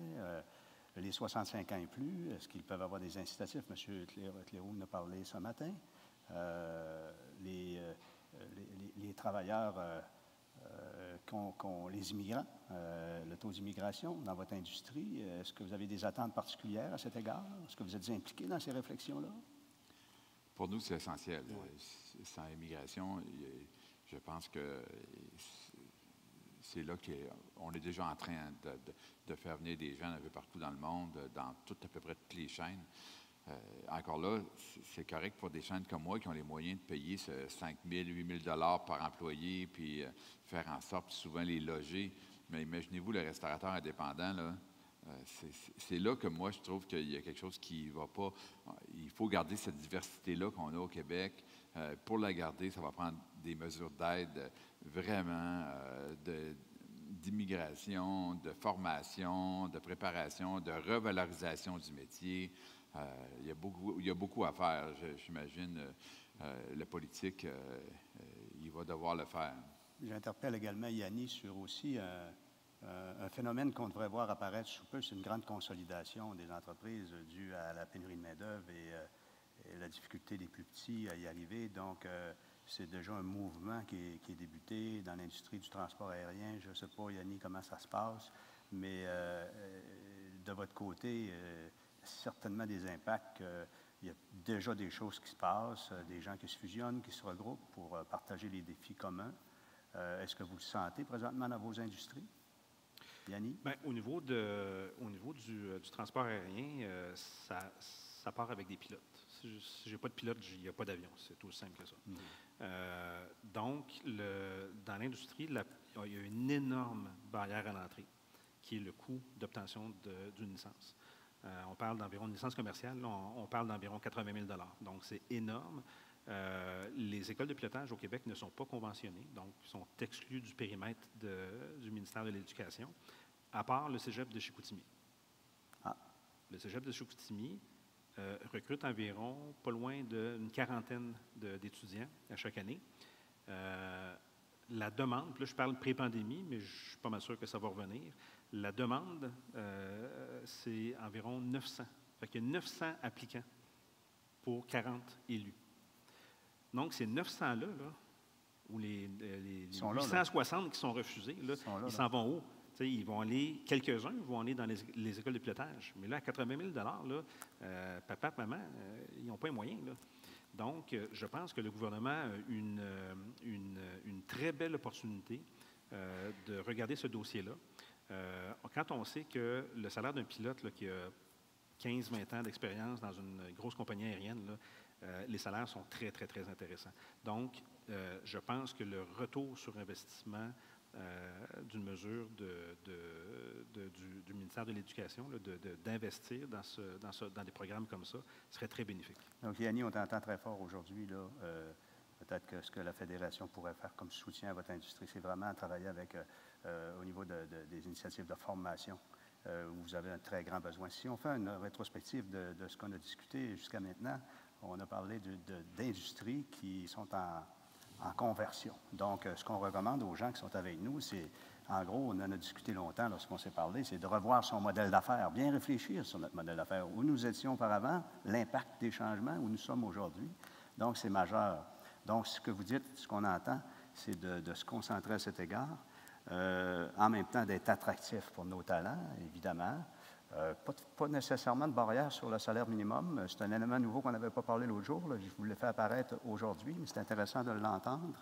Les 65 ans et plus, est-ce qu'ils peuvent avoir des incitatifs? M. Cléroux en a parlé ce matin. Les travailleurs les immigrants, le taux d'immigration dans votre industrie. Est-ce que vous avez des attentes particulières à cet égard? Est-ce que vous êtes impliqué dans ces réflexions-là? Pour nous, c'est essentiel. Sans immigration, je pense que c'est là qu'on est déjà en train de faire venir des gens un peu partout dans le monde, dans à peu près toutes les chaînes. Encore là, c'est correct pour des chaînes comme moi qui ont les moyens de payer 5 000, 8 000 $ par employé, puis faire en sorte souvent les loger. Mais imaginez-vous le restaurateur indépendant, là. C'est là que moi, je trouve qu'il y a quelque chose qui ne va pas. Il faut garder cette diversité-là qu'on a au Québec. Pour la garder, ça va prendre des mesures d'aide vraiment d'immigration, de formation, de préparation, de revalorisation du métier. Il y a beaucoup à faire, j'imagine. Le politique, il va devoir le faire. J'interpelle également Yanni sur aussi un phénomène qu'on devrait voir apparaître sous peu, c'est une grande consolidation des entreprises due à la pénurie de main-d'œuvre et la difficulté des plus petits à y arriver. Donc, c'est déjà un mouvement qui est débuté dans l'industrie du transport aérien. Je ne sais pas, Yanni, comment ça se passe, mais de votre côté, certainement des impacts. Il y a déjà des choses qui se passent, des gens qui se fusionnent, qui se regroupent pour partager les défis communs. Est-ce que vous le sentez présentement dans vos industries? Yanni? Bien, au niveau du transport aérien, ça part avec des pilotes. Si je n'ai pas de pilote, il n'y a pas d'avion. C'est aussi simple que ça. Donc, dans l'industrie, il y a une énorme barrière à l'entrée, qui est le coût d'obtention d'une licence. On parle d'environ une licence commerciale, là, on parle d'environ 80 000 $. Donc, c'est énorme. Les écoles de pilotage au Québec ne sont pas conventionnées, donc sont exclues du périmètre du ministère de l'Éducation, à part le cégep de Chicoutimi. Le cégep de Chicoutimi recrute environ pas loin d'une quarantaine d'étudiants à chaque année. La demande, puis là je parle pré-pandémie, mais je suis pas mal sûr que ça va revenir. La demande, c'est environ 900. Fait qu'il y a 900 applicants pour 40 élus. Donc, ces 900-là, ou les 860 qui sont refusés, là, ils s'en vont où? T'sais, ils vont aller, quelques-uns vont aller dans les écoles de pilotage. Mais là, à 80 000 $, là, papa, maman, ils n'ont pas les moyens. Là. Donc, je pense que le gouvernement a une très belle opportunité de regarder ce dossier-là. Quand on sait que le salaire d'un pilote là, qui a 15-20 ans d'expérience dans une grosse compagnie aérienne, là, les salaires sont très, très, très intéressants. Donc, je pense que le retour sur investissement d'une mesure du ministère de l'Éducation, d'investir dans des programmes comme ça, serait très bénéfique. Donc, Yanni, on t'entend très fort aujourd'hui. Peut-être que ce que la Fédération pourrait faire comme soutien à votre industrie, c'est vraiment travailler avec, au niveau des initiatives de formation, où vous avez un très grand besoin. Si on fait une rétrospective de ce qu'on a discuté jusqu'à maintenant, on a parlé d'industries qui sont en conversion. Donc, ce qu'on recommande aux gens qui sont avec nous, c'est, en gros, on en a discuté longtemps lorsqu'on s'est parlé, c'est de revoir son modèle d'affaires, bien réfléchir sur notre modèle d'affaires, où nous étions auparavant, l'impact des changements, où nous sommes aujourd'hui. Donc, c'est majeur. Donc, ce que vous dites, ce qu'on entend, c'est de se concentrer à cet égard, en même temps d'être attractif pour nos talents, évidemment. Pas nécessairement de barrière sur le salaire minimum. C'est un élément nouveau qu'on n'avait pas parlé l'autre jour. Là. Je vous l'ai fait apparaître aujourd'hui, mais c'est intéressant de l'entendre.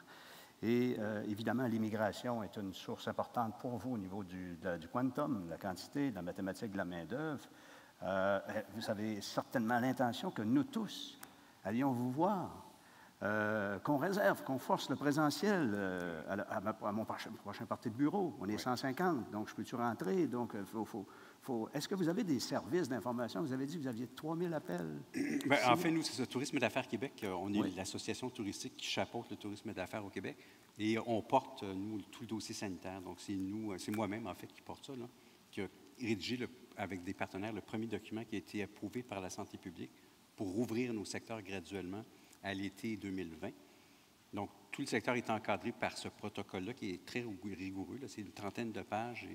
Et évidemment, l'immigration est une source importante pour vous au niveau du quantum, de la quantité, de la mathématique, de la main-d'œuvre. Vous avez certainement l'intention que nous tous allions vous voir, qu'on réserve, qu'on force le présentiel à mon prochain parti de bureau. On est 150, donc je peux-tu rentrer? Donc, est-ce que vous avez des services d'information? Vous avez dit que vous aviez 3000 appels. Bien, en fait, nous, c'est ça, Tourisme d'affaires Québec. On est l'association touristique qui chapeaute le tourisme d'affaires au Québec. Et on porte, nous, tout le dossier sanitaire. Donc, c'est moi-même, en fait, qui porte ça, là, qui a rédigé, avec des partenaires, le premier document qui a été approuvé par la santé publique pour rouvrir nos secteurs graduellement à l'été 2020. Donc, tout le secteur est encadré par ce protocole-là qui est très rigoureux. C'est une trentaine de pages.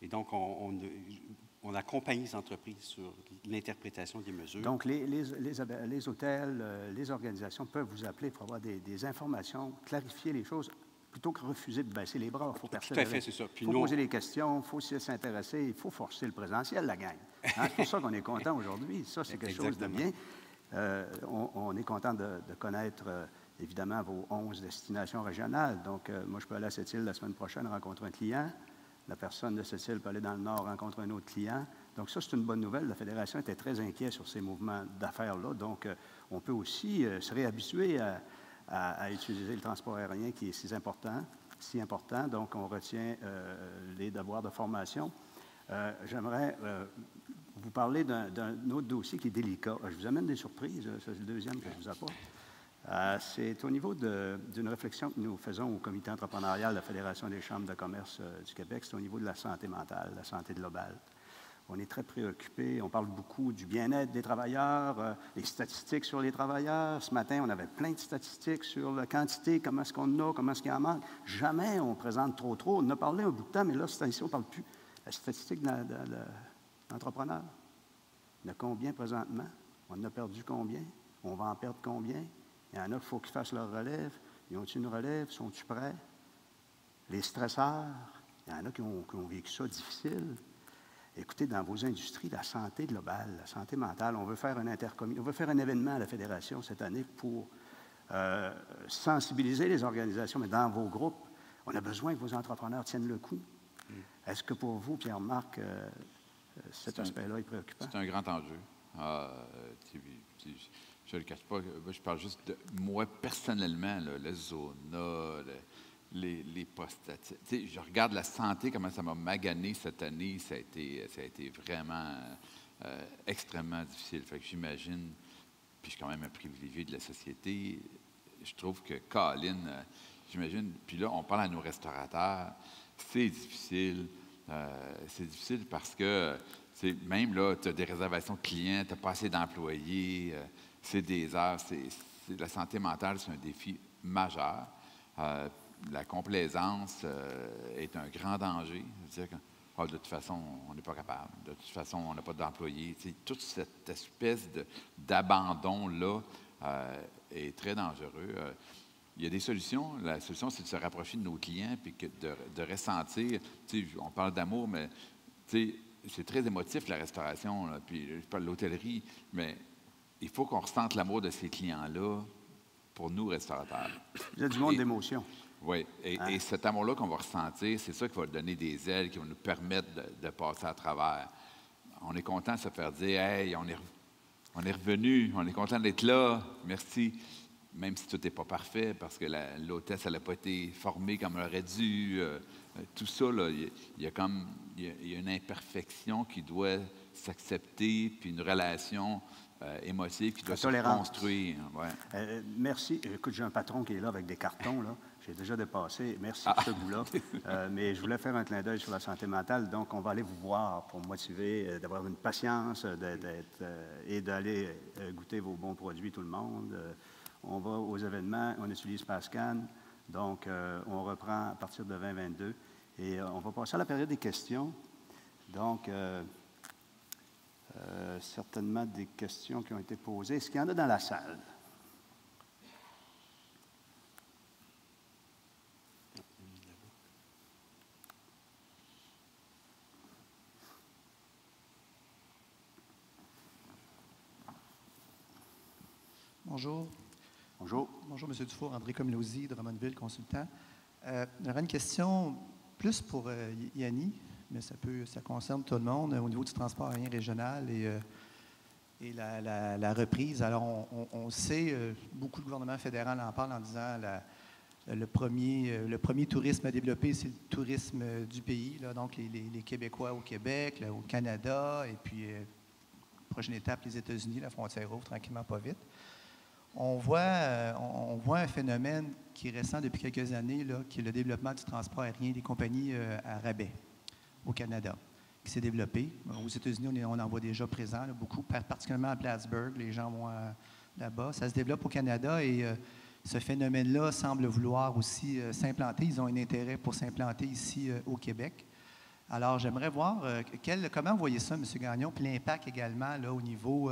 Et donc, on accompagne les entreprises sur l'interprétation des mesures. Donc, les hôtels, les organisations peuvent vous appeler pour avoir des informations, clarifier les choses plutôt que refuser de baisser les bras, il faut Tout à persévérer. fait, c'est ça. Il faut poser les questions, il faut s'intéresser, il faut forcer le présentiel, la gang. Hein, c'est pour ça qu'on est content aujourd'hui. Ça, c'est quelque chose de bien. On est content de connaître, évidemment, vos 11 destinations régionales. Donc, moi, je peux aller à Sept-Îles la semaine prochaine rencontrer un client. La personne de Sept-Îles peut aller dans le Nord rencontrer un autre client. Donc, ça, c'est une bonne nouvelle. La Fédération était très inquiète sur ces mouvements d'affaires-là. Donc, on peut aussi se réhabituer à utiliser le transport aérien qui est si important. Donc, on retient les devoirs de formation. J'aimerais vous parler d'un autre dossier qui est délicat. Je vous amène des surprises. C'est le deuxième que je vous apporte. C'est au niveau d'une réflexion que nous faisons au comité entrepreneurial de la Fédération des chambres de commerce du Québec. C'est au niveau de la santé mentale, la santé globale. On est très préoccupés. On parle beaucoup du bien-être des travailleurs, les statistiques sur les travailleurs. Ce matin, on avait plein de statistiques sur la quantité, comment est-ce qu'on a, comment est-ce qu'il y en manque. Jamais on présente trop. On en a parlé un bout de temps, mais là, ici, on ne parle plus. La statistique de l'entrepreneur. Il y en a combien présentement? On en a perdu combien? On va en perdre combien? Il y en a qu'il faut qu'ils fassent leur relève. Ils ont-ils une relève? Sont-ils prêts? Les stresseurs, il y en a qui ont vécu ça difficile. Écoutez, dans vos industries, la santé globale, la santé mentale, on veut faire un événement à la Fédération cette année pour sensibiliser les organisations, mais dans vos groupes, on a besoin que vos entrepreneurs tiennent le coup. Est-ce que pour vous, Pierre-Marc, cet aspect-là est préoccupant? C'est un grand enjeu. Je ne le cache pas, je parle juste de moi personnellement, là, le zona, les postes. Je regarde la santé, comment ça m'a magané cette année. Ça a été vraiment extrêmement difficile. Fait que j'imagine, puis je suis quand même un privilégié de la société, je trouve que Colin, j'imagine, puis là, on parle à nos restaurateurs, c'est difficile. C'est difficile parce que même là, tu as des réservations de clients, tu n'as pas assez d'employés, c'est des heures. La santé mentale, c'est un défi majeur. La complaisance est un grand danger. C'est-à-dire que de toute façon, on n'est pas capable. De toute façon, on n'a pas d'employés. Toute cette espèce d'abandon-là est très dangereux. Il y a des solutions. La solution, c'est de se rapprocher de nos clients et de ressentir. On parle d'amour, mais c'est très émotif, la restauration. Là, puis je parle de l'hôtellerie, mais il faut qu'on ressente l'amour de ces clients-là pour nous, restaurateurs. Il y a du monde d'émotion. Oui, et cet amour-là qu'on va ressentir, c'est ça qui va donner des ailes, qui va nous permettre de passer à travers. On est content de se faire dire « Hey, on est revenu, on est content d'être là, merci ». Même si tout n'est pas parfait, parce que l'hôtesse, elle n'a pas été formée comme elle aurait dû. Tout ça, il y a une imperfection qui doit s'accepter, puis une relation émotive qui doit se construire. Ouais. Merci. Écoute, j'ai un patron qui est là avec des cartons, là. J'ai déjà dépassé. Merci pour ce bout-là. Mais je voulais faire un clin d'œil sur la santé mentale. Donc, on va aller vous voir pour motiver, d'avoir une patience et d'aller goûter vos bons produits, tout le monde. On va aux événements, on utilise Pascan. Donc, on reprend à partir de 2022. Et on va passer à la période des questions. Donc, certainement des questions qui ont été posées. Est-ce qu'il y en a dans la salle? Bonjour. Bonjour. Bonjour, M. Dufour. André Comlauzy, de Drummondville, consultant. J'aurais une question plus pour Yanni, mais ça concerne tout le monde au niveau du transport aérien régional et la reprise. Alors, on sait, beaucoup de gouvernements fédéraux en parlent en disant le premier tourisme à développer, c'est le tourisme du pays, là, donc les Québécois au Québec, là, au Canada, et puis, prochaine étape, les États-Unis, la frontière ouvre tranquillement, pas vite. On voit un phénomène qui est récent depuis quelques années, là, qui est le développement du transport aérien des compagnies à rabais au Canada, qui s'est développé. Aux États-Unis, on en voit déjà présent, là, beaucoup, particulièrement à Plattsburgh, les gens vont là-bas. Ça se développe au Canada et ce phénomène-là semble vouloir aussi s'implanter. Ils ont un intérêt pour s'implanter ici au Québec. Alors, j'aimerais voir comment vous voyez ça, M. Gagnon, puis l'impact également là, au niveau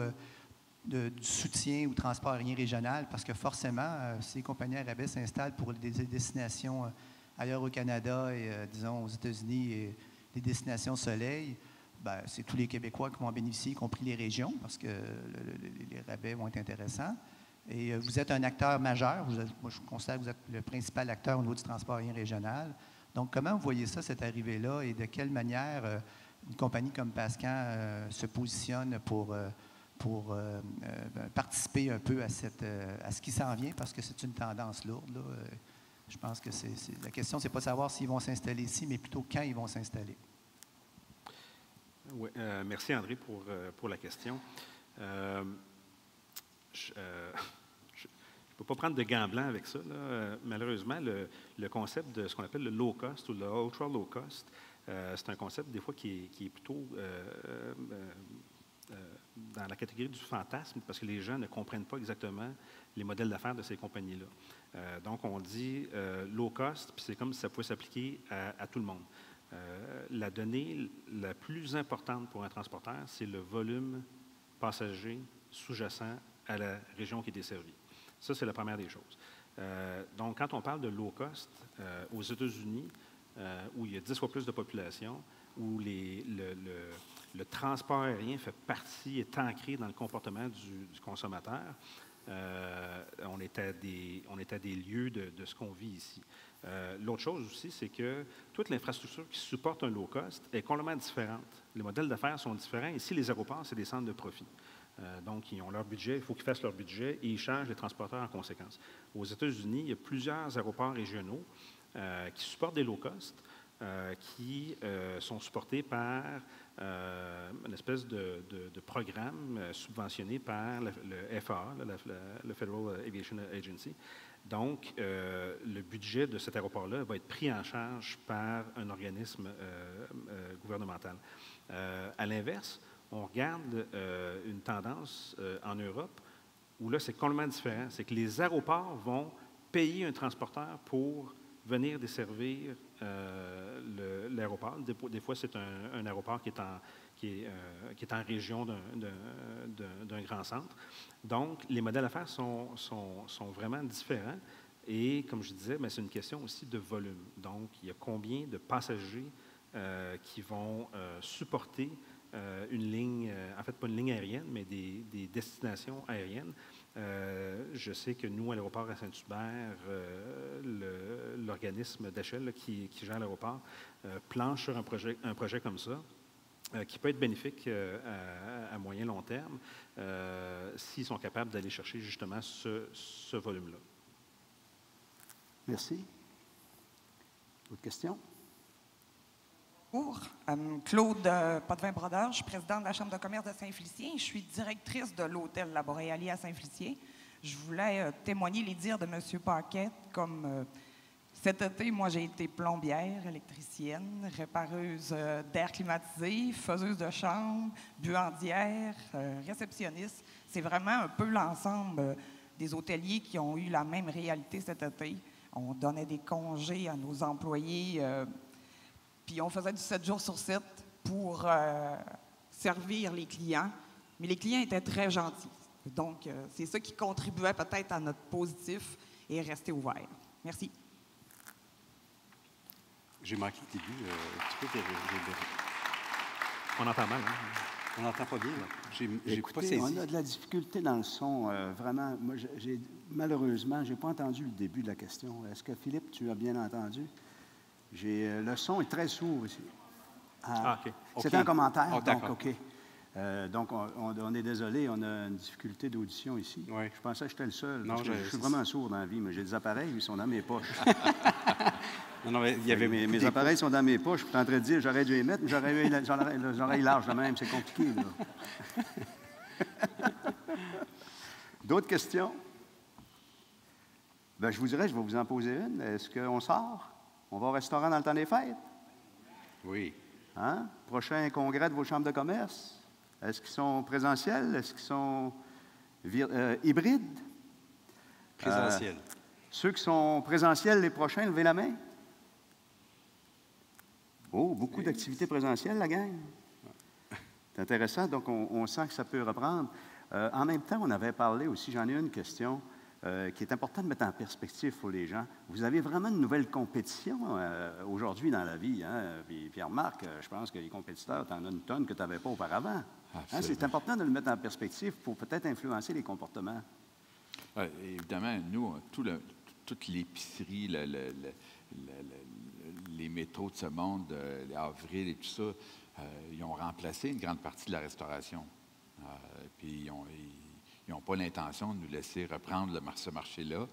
du soutien au transport aérien régional, parce que forcément, si les compagnies à rabais s'installent pour des destinations ailleurs au Canada et, disons, aux États-Unis et des destinations soleil, bien, c'est tous les Québécois qui vont en bénéficier, y compris les régions, parce que les rabais vont être intéressants. Et vous êtes un acteur majeur. Moi, je considère que vous êtes le principal acteur au niveau du transport aérien régional. Donc, comment vous voyez ça, cette arrivée-là, et de quelle manière une compagnie comme Pascan se positionne pour participer un peu à ce qui s'en vient, parce que c'est une tendance lourde, là. Je pense que la question, c'est pas de savoir s'ils vont s'installer ici, mais plutôt quand ils vont s'installer. Oui, merci André pour la question. Je ne peux pas prendre de gants blancs avec ça, là. Malheureusement, le concept de ce qu'on appelle le low cost ou le ultra low cost, c'est un concept des fois qui est plutôt dans la catégorie du fantasme, parce que les gens ne comprennent pas exactement les modèles d'affaires de ces compagnies-là. Donc, on dit low cost, puis c'est comme si ça pouvait s'appliquer à tout le monde. La donnée la plus importante pour un transporteur, c'est le volume passager sous-jacent à la région qui est desservie. Ça, c'est la première des choses. Donc, quand on parle de low cost, aux États-Unis, où il y a 10 fois plus de population, où le transport aérien fait partie, est ancré dans le comportement du consommateur, on est à des lieux de ce qu'on vit ici. L'autre chose aussi, c'est que toute l'infrastructure qui supporte un low cost est complètement différente. Les modèles d'affaires sont différents. Ici, les aéroports, c'est des centres de profit. Donc, ils ont leur budget, il faut qu'ils fassent leur budget et ils chargent les transporteurs en conséquence. Aux États-Unis, il y a plusieurs aéroports régionaux qui supportent des low cost, qui sont supportés par une espèce de programme subventionné par le FAA, le Federal Aviation Agency. Donc, le budget de cet aéroport-là va être pris en charge par un organisme gouvernemental. À l'inverse, on regarde une tendance en Europe où là, c'est complètement différent. C'est que les aéroports vont payer un transporteur pour venir desservir l'aéroport. Des fois, c'est un aéroport qui est en région d'un grand centre. Donc, les modèles d'affaires sont vraiment différents. Et comme je disais, c'est une question aussi de volume. Donc, il y a combien de passagers qui vont supporter une ligne, en fait, pas une ligne aérienne, mais des destinations aériennes. Je sais que nous, à l'aéroport à Saint-Hubert, l'organisme d'échelle qui gère l'aéroport planche sur un projet comme ça, qui peut être bénéfique à moyen long terme s'ils sont capables d'aller chercher justement ce volume-là. Merci. Autre question? Bonjour, Claude Potvin-Brodeur, je suis présidente de la Chambre de commerce de Saint-Félicien. Je suis directrice de l'hôtel La Boréalie à Saint-Félicien. Je voulais témoigner les dires de M. Paquette. Comme cet été, moi, j'ai été plombière, électricienne, répareuse d'air climatisé, faiseuse de chambre, buandière, réceptionniste. C'est vraiment un peu l'ensemble des hôteliers qui ont eu la même réalité cet été. On donnait des congés à nos employés. Puis on faisait du 7 jours sur 7 pour servir les clients. Mais les clients étaient très gentils. Donc, c'est ça qui contribuait peut-être à notre positif et rester ouvert. Merci. J'ai manqué le début. On entend mal, hein? On n'entend pas bien, là. Écoutez, pas saisi. on a de la difficulté dans le son. Vraiment, moi, malheureusement, je n'ai pas entendu le début de la question. Est-ce que, Philippe, tu as bien entendu? Le son est très sourd ici. OK. C'est un commentaire, Oh, donc OK. Donc, on est désolé, on a une difficulté d'audition ici. Oui. Je pensais que j'étais le seul. Non, je suis vraiment sourd dans la vie, mais j'ai des appareils, ils sont dans mes poches. Non, il y avait mes appareils sont dans mes poches. Je suis en train de dire, j'aurais dû les mettre, mais j'aurais eu les oreilles larges de même. C'est compliqué, là. D'autres questions? Bien, je vous dirais, je vais vous en poser une. Est-ce qu'on sort? On va au restaurant dans le temps des fêtes? Oui. Hein? Prochain congrès de vos chambres de commerce? Est-ce qu'ils sont présentiels? Est-ce qu'ils sont hybrides? Présentiel. Ceux qui sont présentiels, les prochains, levez la main. Oh, beaucoup d'activités présentielles, la gang. C'est intéressant, donc on sent que ça peut reprendre. En même temps, on avait parlé aussi, j'en ai une question qui est importante de mettre en perspective pour les gens. Vous avez vraiment une nouvelle compétition aujourd'hui dans la vie. Hein? Puis remarque, je pense que les compétiteurs, tu en as une tonne que tu n'avais pas auparavant. Hein? C'est important de le mettre en perspective pour peut-être influencer les comportements. Évidemment, nous, toute l'épicerie, les métros de ce monde, les Avril et tout ça, ils ont remplacé une grande partie de la restauration. Puis ils n'ont pas l'intention de nous laisser reprendre ce marché-là.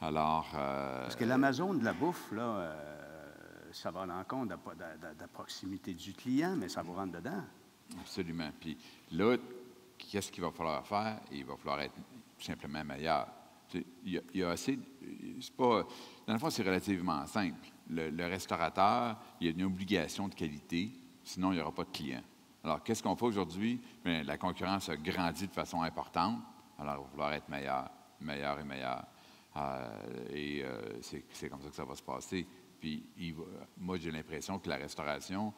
Alors... Parce que l'Amazon de la bouffe, là, ça va à l'encontre de la proximité du client, mais ça vous rentre dedans. Absolument. Puis là, qu'est-ce qu'il va falloir faire? Il va falloir être tout simplement meilleur. Il y a assez... C'est pas... Dans le fond, c'est relativement simple. Le restaurateur, il y a une obligation de qualité, sinon il n'y aura pas de clients. Alors, qu'est-ce qu'on fait aujourd'hui? Bien, la concurrence a grandi de façon importante. Alors, il va falloir être meilleur et meilleur. C'est comme ça que ça va se passer. Puis, moi, j'ai l'impression que la restauration,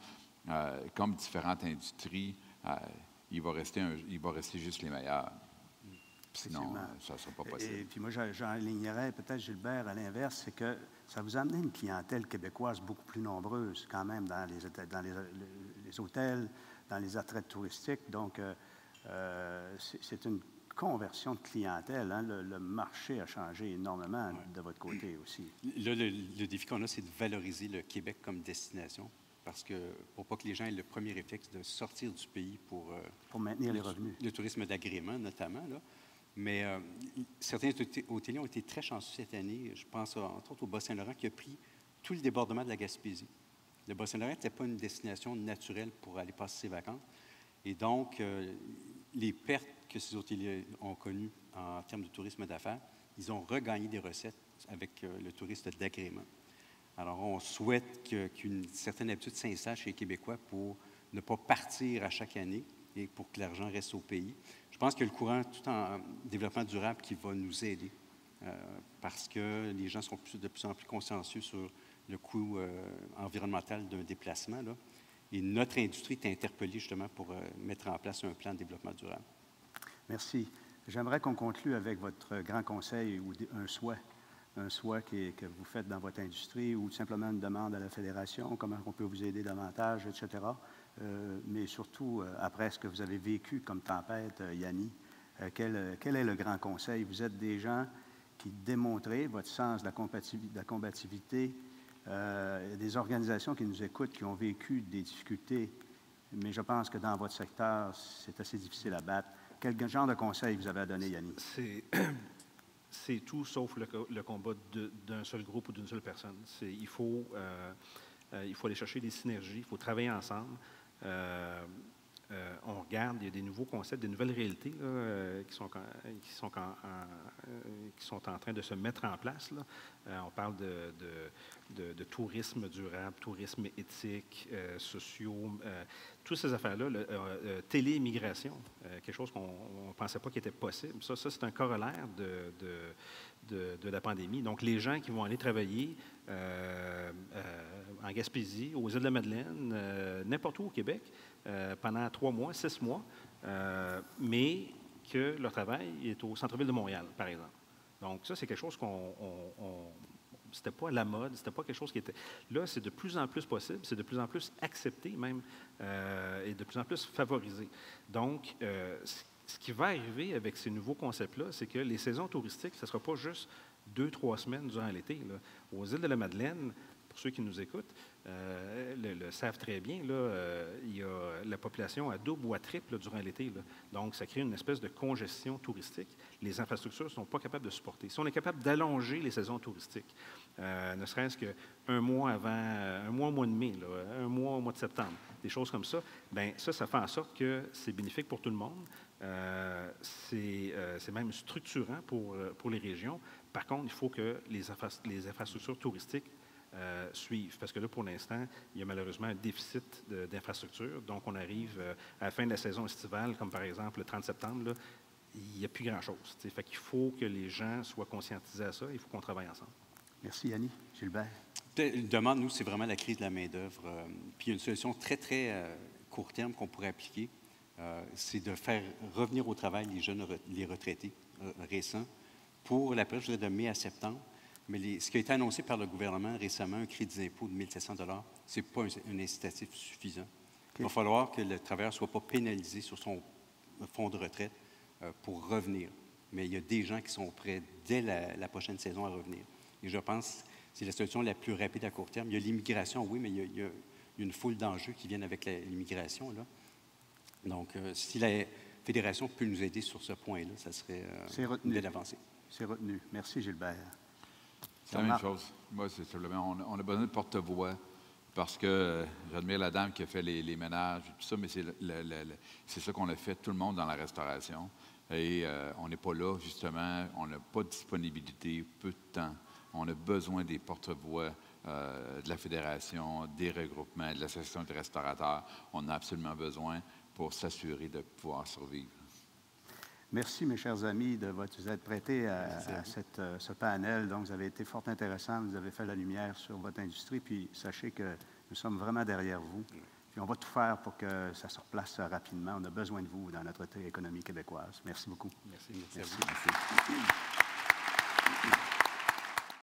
comme différentes industries, il va rester juste les meilleurs. Sinon, ça ne sera pas possible. Et puis moi, j'enlignerais peut-être, Gilbert, à l'inverse, c'est que ça vous a amené une clientèle québécoise beaucoup plus nombreuse quand même dans les hôtels, dans les attraits touristiques. Donc, c'est une conversion de clientèle. Hein? Le marché a changé énormément de votre côté aussi. Là, le défi qu'on a, c'est de valoriser le Québec comme destination. Parce que pour pas que les gens aient le premier réflexe de sortir du pays pour maintenir les revenus. Le tourisme d'agrément, notamment. Là. Mais certains hôteliers ont été très chanceux cette année. Je pense entre autres au Bas-Saint-Laurent qui a pris tout le débordement de la Gaspésie. Le Bas-Saint-Laurent n'était pas une destination naturelle pour aller passer ses vacances. Et donc, les pertes que ces hôteliers ont connues en termes de tourisme d'affaires, ils ont regagné des recettes avec le tourisme d'agrément. Alors, on souhaite qu'une certaine habitude s'installe chez les Québécois pour ne pas partir à chaque année et pour que l'argent reste au pays. Je pense que le courant tout en développement durable qui va nous aider parce que les gens sont de plus en plus consciencieux sur le coût environnemental d'un déplacement. Là. Et notre industrie est interpellée justement pour mettre en place un plan de développement durable. Merci. J'aimerais qu'on conclue avec votre grand conseil ou un souhait que vous faites dans votre industrie ou simplement une demande à la Fédération, comment on peut vous aider davantage, etc. Mais surtout, après ce que vous avez vécu comme tempête, Yanni, quel est le grand conseil? Vous êtes des gens qui démontrez votre sens de la combativité. Il y a des organisations qui nous écoutent, qui ont vécu des difficultés, mais je pense que dans votre secteur, c'est assez difficile à battre. Quel genre de conseil vous avez à donner, Yanni? C'est tout sauf le combat d'un seul groupe ou d'une seule personne. Il faut aller chercher des synergies, il faut travailler ensemble. On regarde, il y a des nouveaux concepts, des nouvelles réalités là, qui sont en train de se mettre en place. Là. On parle de tourisme durable, tourisme éthique, sociaux, toutes ces affaires-là, téléimmigration, quelque chose qu'on ne pensait pas qu'il était possible. Ça c'est un corollaire de la pandémie. Donc, les gens qui vont aller travailler en Gaspésie, aux Îles-de-la-Madeleine, n'importe où au Québec, pendant 3 mois, 6 mois, mais que leur travail est au centre-ville de Montréal, par exemple. Donc, ça, c'est quelque chose c'était pas à la mode, c'était pas quelque chose qui était... Là, c'est de plus en plus possible, c'est de plus en plus accepté même, et de plus en plus favorisé. Donc, ce qui va arriver avec ces nouveaux concepts-là, c'est que les saisons touristiques, ce ne sera pas juste 2-3 semaines durant l'été. Là. Aux îles de la Madeleine, pour ceux qui nous écoutent, le savent très bien, là, la population a double ou à triple là, durant l'été. Là. Donc, ça crée une espèce de congestion touristique. Les infrastructures ne sont pas capables de supporter. Si on est capable d'allonger les saisons touristiques, ne serait-ce qu'un mois avant, un mois au mois de mai, là, un mois au mois de septembre, des choses comme ça, bien, ça fait en sorte que c'est bénéfique pour tout le monde. C'est même structurant pour les régions. Par contre, il faut que les infrastructures touristiques suivent. Parce que là, pour l'instant, il y a malheureusement un déficit d'infrastructures. Donc, on arrive à la fin de la saison estivale, comme par exemple le 30 septembre, là, il n'y a plus grand-chose. Fait qu'il faut que les gens soient conscientisés à ça. Il faut qu'on travaille ensemble. Merci, Yanni. Gilbert? Une demande, nous, c'est vraiment la crise de la main-d'œuvre. Puis il y a une solution très, très court terme qu'on pourrait appliquer. c'est de faire revenir au travail les retraités récents pour la période, je dirais, de mai à septembre. Mais ce qui a été annoncé par le gouvernement récemment, un crédit d'impôt de 1 700 $, ce n'est pas un incitatif suffisant. Il va falloir que le travailleur ne soit pas pénalisé sur son fonds de retraite pour revenir. Mais il y a des gens qui sont prêts dès la prochaine saison à revenir. Et je pense que c'est la solution la plus rapide à court terme. Il y a l'immigration, oui, mais il y a une foule d'enjeux qui viennent avec l'immigration. Donc, si la Fédération peut nous aider sur ce point-là, ça serait une belle avancée. C'est retenu. Merci, Gilbert. C'est la même chose. Moi, c'est simplement, on a besoin de porte-voix parce que j'admire la dame qui a fait les ménages et tout ça, mais c'est ça qu'on a fait tout le monde dans la restauration. Et on n'est pas là, justement, on n'a pas de disponibilité, peu de temps. On a besoin des porte-voix de la Fédération, des regroupements, de l'Association des restaurateurs. On a absolument besoin pour s'assurer de pouvoir survivre. Merci, mes chers amis, de vous être prêtés à ce panel. Donc, vous avez été fort intéressants. Vous avez fait la lumière sur votre industrie. Puis, sachez que nous sommes vraiment derrière vous. Puis, on va tout faire pour que ça se replace rapidement. On a besoin de vous dans notre économie québécoise. Merci beaucoup. Merci. Merci.